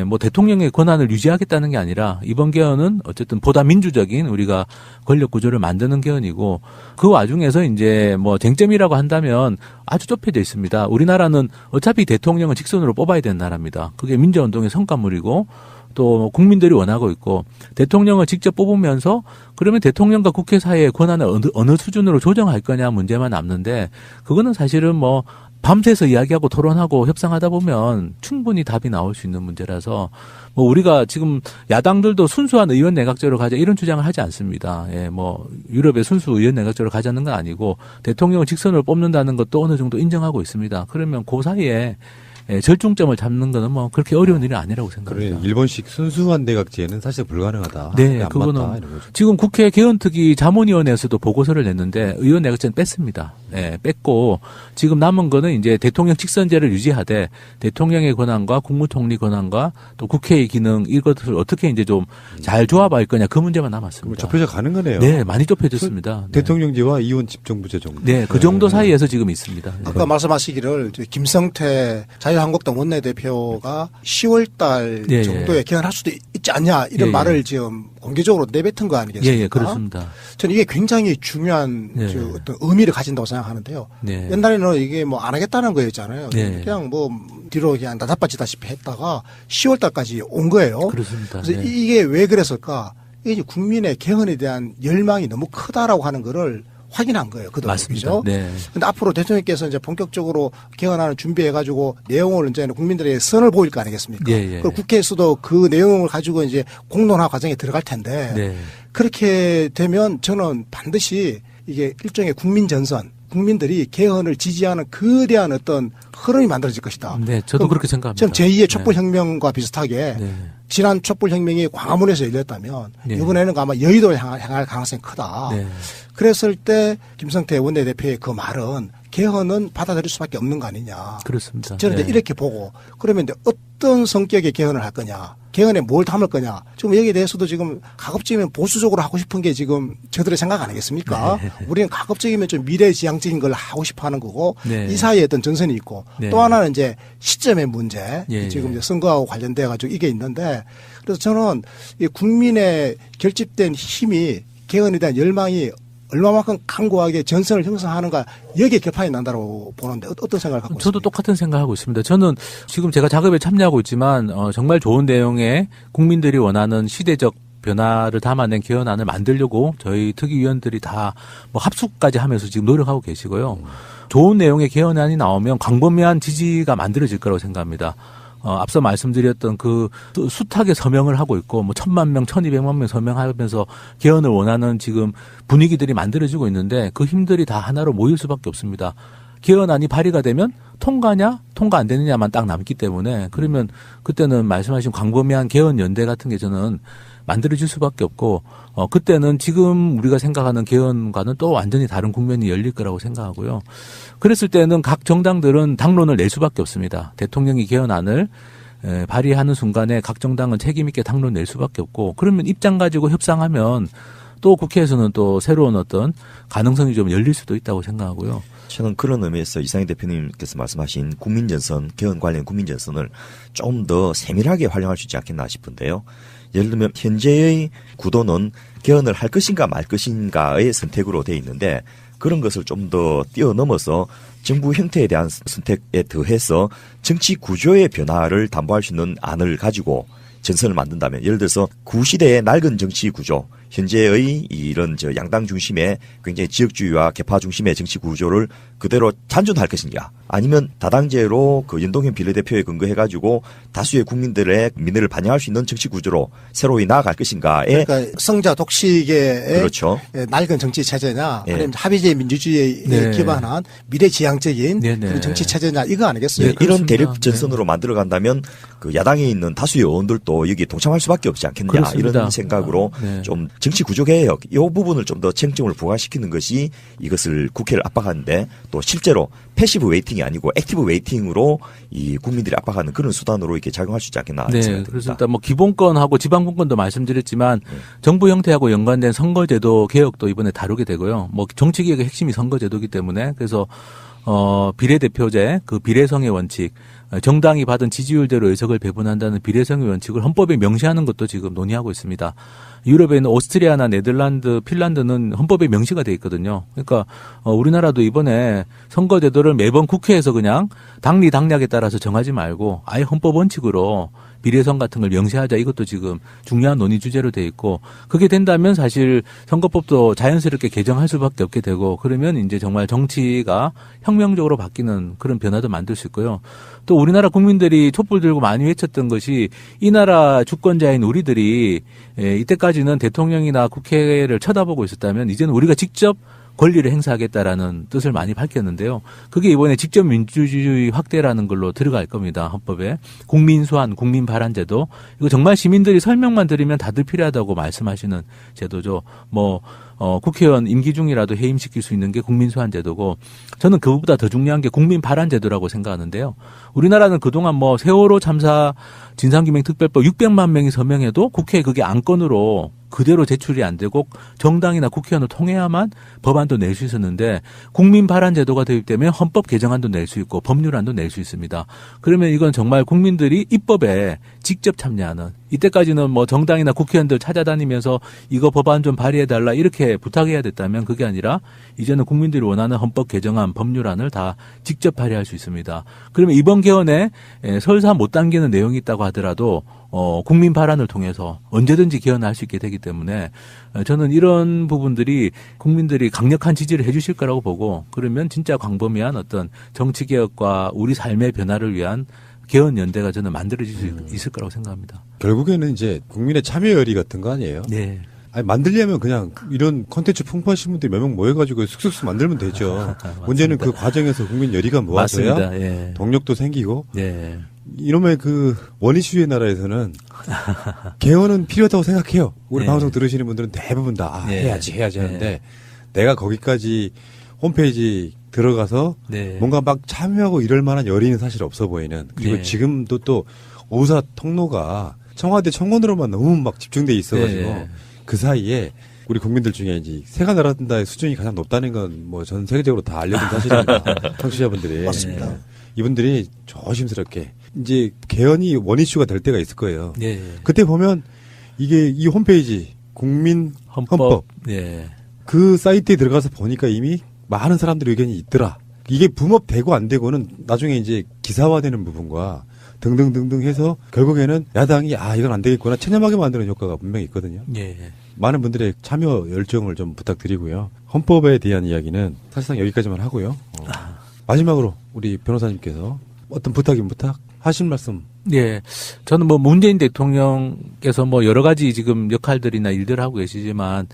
뭐 대통령의 권한을 유지하겠다는 게 아니라 이번 개헌은 어쨌든 보다 민주적인 우리가 권력 구조를 만드는 개헌이고 그 와중에서 이제 뭐 쟁점이라고 한다면 아주 좁혀져 있습니다. 우리나라는 어차피 대통령은 직선으로 뽑아야 되는 나라입니다. 그게 민주화운동의 성과물이고 또 국민들이 원하고 있고 대통령을 직접 뽑으면서 그러면 대통령과 국회 사이의 권한을 어느 수준으로 조정할 거냐 문제만 남는데 그거는 사실은 뭐 밤새서 이야기하고 토론하고 협상하다 보면 충분히 답이 나올 수 있는 문제라서 뭐 우리가 지금 야당들도 순수한 의원 내각제로 가자 이런 주장을 하지 않습니다. 뭐 유럽의 순수 의원 내각제로 가자는 건 아니고 대통령을 직선으로 뽑는다는 것도 어느 정도 인정하고 있습니다. 그러면 그 사이에 절중점을 잡는 거는 뭐 그렇게 어려운 일이 아니라고 생각합니다. 그래, 일본식 순수한 내각제는 사실 불가능하다. 네, 그거는 지금 국회 개헌특위 자문위원회에서도 보고서를 냈는데 의원 내각제는 뺐습니다. 뺐고 지금 남은 거는 이제 대통령 직선제를 유지하되 대통령의 권한과 국무총리 권한과 또 국회의 기능 이것을 어떻게 이제 좀 잘 조합할 거냐 그 문제만 남았습니다. 좁혀져 가는 거네요. 네, 많이 좁혀졌습니다. 대통령제와 이원 집정부제 정도. 네, 그 정도 사이에서 지금 있습니다. 아까 말씀하시기를 김성태 자유한국당 원내대표가 10월 달 정도에 개헌할 수도 있지 않냐 이런 말을 지금 공개적으로 내뱉은 거 아니겠습니까? 그렇습니다. 저는 이게 굉장히 중요한 어떤 의미를 가진다고 생각하는데요. 옛날에는 이게 뭐 안 하겠다는 거였잖아요. 그냥 뭐 뒤로 그냥 나자빠지다시피 했다가 10월 달까지 온 거예요. 그렇습니다. 그래서 이게 왜 그랬을까? 이게 이제 국민의 개헌에 대한 열망이 너무 크다라고 하는 거를 확인한 거예요. 맞습니다. 그런데 앞으로 대통령께서 이제 본격적으로 개헌안을 준비해가지고 내용을 이제 국민들에게 선을 보일 거 아니겠습니까? 그리고 국회에서도 그 내용을 가지고 이제 공론화 과정에 들어갈 텐데 그렇게 되면 저는 반드시 이게 일종의 국민 전선, 국민들이 개헌을 지지하는 거대한 어떤 흐름이 만들어질 것이다. 네, 저도 그렇게 생각합니다. 지금 제2의 촛불혁명과 비슷하게 지난 촛불혁명이 광화문에서 열렸다면 이번에는 아마 여의도를 향할 가능성이 크다. 그랬을 때 김성태 원내대표의 그 말은 개헌은 받아들일 수밖에 없는 거 아니냐. 그렇습니다. 저는 이제 이렇게 보고 그러면 이제 어떤 성격의 개헌을 할 거냐. 개헌에 뭘 담을 거냐. 지금 여기에 대해서도 지금 가급적이면 보수적으로 하고 싶은 게 지금 저들의 생각 아니겠습니까? 우리는 가급적이면 좀 미래지향적인 걸 하고 싶어 하는 거고 이 사이에 어떤 전선이 있고 또 하나는 이제 시점의 문제. 지금 이제 선거하고 관련돼 가지고 이게 있는데 그래서 저는 이 국민의 결집된 힘이 개헌에 대한 열망이 얼마만큼 강고하게 전선을 형성하는가 여기에 결판이 난다고 보는데 어떤 생각을 갖고 있습니까? 저도 똑같은 생각하고 있습니다. 저는 지금 제가 작업에 참여하고 있지만 정말 좋은 내용의 국민들이 원하는 시대적 변화를 담아낸 개헌안을 만들려고 저희 특위위원들이 다 뭐 합숙까지 하면서 지금 노력하고 계시고요. 좋은 내용의 개헌안이 나오면 광범위한 지지가 만들어질 거라고 생각합니다. 앞서 말씀드렸던 그 숱하게 서명을 하고 있고 뭐 1,000만 명, 1,200만 명 서명하면서 개헌을 원하는 지금 분위기들이 만들어지고 있는데 그 힘들이 다 하나로 모일 수밖에 없습니다. 개헌안이 발의가 되면 통과냐 통과 안 되느냐만 딱 남기 때문에 그러면 그때는 말씀하신 광범위한 개헌 연대 같은 게 저는 만들어질 수밖에 없고 그때는 지금 우리가 생각하는 개헌과는 또 완전히 다른 국면이 열릴 거라고 생각하고요. 그랬을 때는 각 정당들은 당론을 낼 수밖에 없습니다. 대통령이 개헌안을 발의하는 순간에 각 정당은 책임 있게 당론 낼 수밖에 없고 그러면 입장 가지고 협상하면 또 국회에서는 또 새로운 어떤 가능성이 좀 열릴 수도 있다고 생각하고요. 저는 그런 의미에서 이상희 대표님께서 말씀하신 국민전선, 개헌 관련 국민전선을 좀 더 세밀하게 활용할 수 있지 않겠나 싶은데요. 예를 들면 현재의 구도는 개헌을 할 것인가 말 것인가의 선택으로 돼 있는데 그런 것을 좀 더 뛰어넘어서 정부 형태에 대한 선택에 더해서 정치 구조의 변화를 담보할 수 있는 안을 가지고 전선을 만든다면, 예를 들어서 구시대의 낡은 정치 구조, 현재의 이런 양당 중심의 굉장히 지역주의와 개파 중심의 정치 구조를 그대로 잔존할 것인가, 아니면 다당제로 그 연동형 비례대표에 근거해가지고 다수의 국민들의 민의를 반영할 수 있는 정치 구조로 새로이 나아갈 것인가에, 그러니까 성자 독식의 그렇죠. 낡은 정치 체제냐, 네. 아니면 합의제 민주주의에 네. 기반한 미래지향적인 네, 네. 그런 정치 체제냐, 이거 아니겠어요? 네, 이런 대립 전선으로 만들어 간다면 그 야당에 있는 다수의 의원들도 여기 동참할 수밖에 없지 않겠냐, 그렇습니다. 이런 생각으로 네. 좀 정치 구조 개혁 이 부분을 좀 더 쟁점을 부각시키는 것이 이것을 국회를 압박하는데, 또 실제로 패시브 웨이팅이 아니고 액티브 웨이팅으로 이 국민들이 압박하는 그런 수단으로 이렇게 작용할 수 있지 않겠나 네, 생각됩니다. 그래서 일단 뭐 기본권하고 지방분권도 말씀드렸지만 정부 형태하고 연관된 선거제도 개혁도 이번에 다루게 되고요. 뭐 정치개혁의 핵심이 선거제도이기 때문에, 그래서 비례대표제, 그 비례성의 원칙, 정당이 받은 지지율대로 의석을 배분한다는 비례성의 원칙을 헌법에 명시하는 것도 지금 논의하고 있습니다. 유럽에 있는 오스트리아나 네덜란드, 핀란드는 헌법에 명시가 돼 있거든요. 그러니까 우리나라도 이번에 선거제도를 매번 국회에서 그냥 당리당략에 따라서 정하지 말고 아예 헌법 원칙으로 비례성 같은 걸 명시하자, 이것도 지금 중요한 논의 주제로 돼 있고, 그게 된다면 사실 선거법도 자연스럽게 개정할 수밖에 없게 되고, 그러면 이제 정말 정치가 혁명적으로 바뀌는 그런 변화도 만들 수 있고요. 또 우리나라 국민들이 촛불 들고 많이 외쳤던 것이, 이 나라 주권자인 우리들이 이때까지는 대통령이나 국회를 쳐다보고 있었다면 이제는 우리가 직접 권리를 행사하겠다라는 뜻을 많이 밝혔는데요. 그게 이번에 직접 민주주의 확대라는 걸로 들어갈 겁니다. 헌법에. 국민 소환, 국민 발안 제도. 이거 정말 시민들이 설명만 드리면 다들 필요하다고 말씀하시는 제도죠. 국회의원 임기 중이라도 해임시킬 수 있는 게 국민 소환 제도고, 저는 그보다 더 중요한 게 국민 발안 제도라고 생각하는데요. 우리나라는 그동안 세월호 참사 진상규명특별법 600만 명이 서명해도 국회에 그게 안건으로 그대로 제출이 안 되고 정당이나 국회의원을 통해야만 법안도 낼 수 있었는데, 국민 발안 제도가 도입되면 헌법 개정안도 낼 수 있고 법률안도 낼 수 있습니다. 그러면 이건 정말 국민들이 입법에 직접 참여하는, 이때까지는 정당이나 국회의원들 찾아다니면서 이거 법안 좀 발의해달라 이렇게 부탁해야 됐다면, 그게 아니라 이제는 국민들이 원하는 헌법 개정안, 법률안을 다 직접 발의할 수 있습니다. 그러면 이번 개헌에 설사 못 당기는 내용이 있다고 하더라도 국민 발안을 통해서 언제든지 개헌할 수 있게 되기 때문에, 저는 이런 부분들이 국민들이 강력한 지지를 해주실 거라고 보고, 그러면 진짜 광범위한 어떤 정치개혁과 우리 삶의 변화를 위한 개헌 연대가 저는 만들어질 수 있을 거라고 생각합니다. 결국에는 이제 국민의 참여열의 같은 거 아니에요? 네. 아니, 만들려면 그냥 이런 콘텐츠 풍부하신 분들이 몇 명 모여가지고 쑥쑥 만들면 되죠. 문제는 그 과정에서 국민 열의가 모아져야 예. 동력도 생기고. 예. 이놈의 그 원이슈의 나라에서는 개헌은 필요하다고 생각해요. 우리 예. 방송 들으시는 분들은 대부분 다 예. 해야지 하는데, 내가 거기까지 홈페이지 들어가서 뭔가 막 참여하고 이럴 만한 열의는 사실 없어 보이는. 그리고 네. 지금도 또 오사 통로가 청와대 청원으로만 너무 막 집중돼 있어가지고 네. 그 사이에 우리 국민들 중에 이제 새가 날아든다의 수준이 가장 높다는 건 전 세계적으로 다 알려진 사실입니다. 청취자분들이. 맞습니다. 이분들이 조심스럽게 이제 개헌이 원이슈가 될 때가 있을 거예요. 네. 그때 보면 이게 이 홈페이지 국민 헌법 네. 그 사이트에 들어가서 보니까 이미 많은 사람들의 의견이 있더라. 이게 붐업되고 안 되고는 나중에 이제 기사화되는 부분과 등등등등 해서 결국에는 야당이 이건 안 되겠구나 체념하게 만드는 효과가 분명히 있거든요. 예. 많은 분들의 참여 열정을 좀 부탁드리고요. 헌법에 대한 이야기는 사실상 여기까지만 하고요. 마지막으로 우리 변호사님께서 어떤 부탁이면 부탁 하실 말씀. 예. 저는 문재인 대통령께서 여러 가지 지금 역할들이나 일들을 하고 계시지만,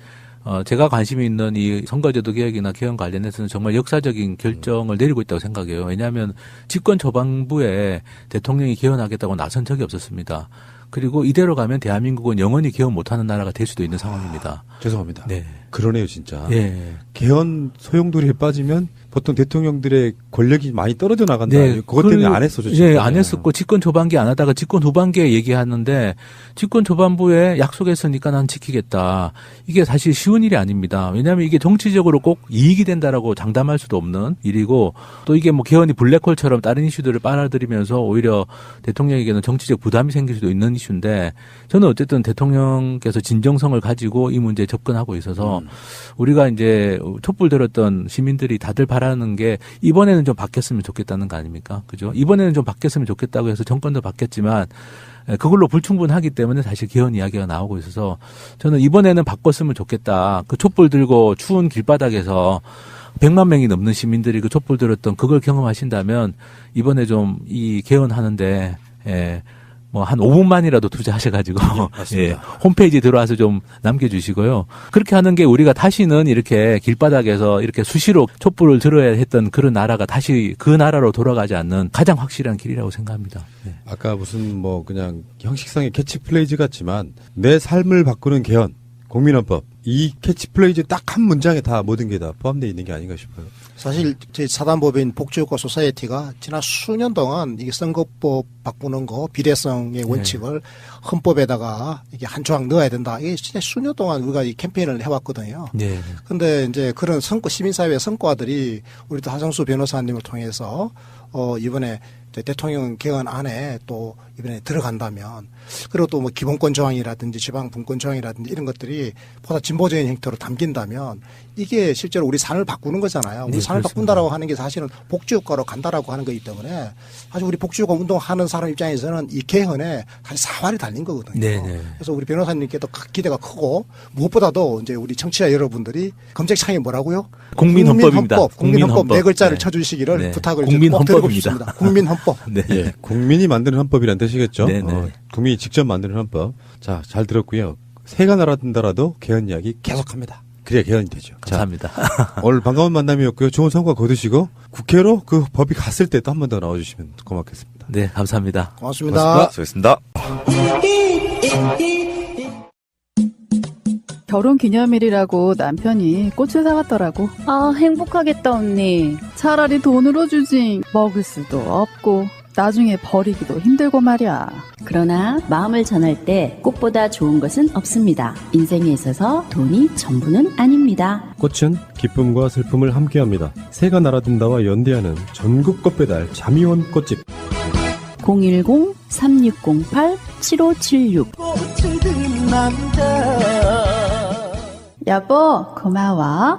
제가 관심이 있는 이 선거제도 개혁이나 개헌 관련해서는 정말 역사적인 결정을 내리고 있다고 생각해요. 왜냐하면 집권 저반부에 대통령이 개헌하겠다고 나선 적이 없었습니다. 그리고 이대로 가면 대한민국은 영원히 개헌 못하는 나라가 될 수도 있는 상황입니다. 죄송합니다. 네. 그러네요, 진짜. 예. 개헌 소용돌이에 빠지면 보통 대통령들의 권력이 많이 떨어져 나간다. 네. 그것 때문에 안 했었죠. 예, 안 했었고 집권 초반기에 안 하다가 집권 후반기에 얘기하는데 집권 초반부에 약속했으니까 난 지키겠다. 이게 사실 쉬운 일이 아닙니다. 왜냐하면 이게 정치적으로 꼭 이익이 된다라고 장담할 수도 없는 일이고 또 이게 뭐 개헌이 블랙홀처럼 다른 이슈들을 빨아들이면서 오히려 대통령에게는 정치적 부담이 생길 수도 있는 이슈인데 저는 어쨌든 대통령께서 진정성을 가지고 이 문제에 접근하고 있어서 우리가 이제 촛불 들었던 시민들이 다들 바라는 게 이번에는 좀 바뀌었으면 좋겠다는 거 아닙니까? 그죠? 이번에는 좀 바뀌었으면 좋겠다고 해서 정권도 바뀌었지만 그걸로 불충분하기 때문에 사실 개헌 이야기가 나오고 있어서 저는 이번에는 바꿨으면 좋겠다. 그 촛불 들고 추운 길바닥에서 100만 명이 넘는 시민들이 그 촛불 들었던 그걸 경험하신다면 이번에 좀 이 개헌하는데 뭐 한 5분만이라도 투자하셔가지고 예, 홈페이지 들어와서 좀 남겨주시고요. 그렇게 하는 게 우리가 다시는 이렇게 길바닥에서 이렇게 수시로 촛불을 들어야 했던 그런 나라가 다시 그 나라로 돌아가지 않는 가장 확실한 길이라고 생각합니다. 예. 아까 무슨 뭐 그냥 형식상의 캐치플레이즈 같지만 내 삶을 바꾸는 개헌, 국민헌법 이 캐치플레이즈 딱 한 문장에 다 모든 게 다 포함되어 있는 게 아닌가 싶어요. 사실 제 사단법인 복지효과 소사이어티가 지난 수년 동안 이게 선거법 바꾸는 거 비례성의 원칙을 헌법에다가 이게 한 조항 넣어야 된다. 이게 진짜 수년 동안 우리가 이 캠페인을 해왔거든요. 네. 근데 이제 그런 시민사회의 성과들이 우리도 하정수 변호사님을 통해서 이번에 대통령 개헌 안에 또 이번에 들어간다면 그리고 또 뭐 기본권 조항이라든지 지방 분권 조항이라든지 이런 것들이 보다 진보적인 형태로 담긴다면 이게 실제로 우리 삶을 바꾸는 거잖아요. 우리 네, 삶을 그렇습니다. 바꾼다라고 하는 게 사실은 복지효과로 간다라고 하는 거기 때문에 사실 우리 복지효과 운동하는 사람 입장에서는 이 개헌에 사실 사활이 달린 거거든요. 네네. 그래서 우리 변호사님께도 기대가 크고 무엇보다도 이제 우리 청취자 여러분들이 검색창에 뭐라고요? 국민헌법입니다. 국민헌법 네 글자를 네. 쳐주시기를 네. 부탁을 꼭 드리고 국민헌법입니다. 싶습니다. 국민헌법. 네. 예, 국민이 만드는 헌법이란 뜻이겠죠. 네네. 국민이 직접 만드는 헌법. 자, 잘 들었고요. 새가 날아든다라도 개헌 이야기 계속합니다. 그래야 개헌이 되죠. 감사합니다. 자, 오늘 반가운 만남이었고요. 좋은 성과 거두시고 국회로 그 법이 갔을 때 또 한 번 더 나와주시면 고맙겠습니다. 네, 감사합니다. 고맙습니다. 수고했습니다. 결혼 기념일이라고 남편이 꽃을 사왔더라고. 아, 행복하겠다, 언니. 차라리 돈으로 주지. 먹을 수도 없고, 나중에 버리기도 힘들고 말이야. 그러나 마음을 전할 때 꽃보다 좋은 것은 없습니다. 인생에 있어서 돈이 전부는 아닙니다. 꽃은 기쁨과 슬픔을 함께합니다. 새가 날아든다와 연대하는 전국 꽃배달 자미원 꽃집 010-3608-7576 여보, 고마워.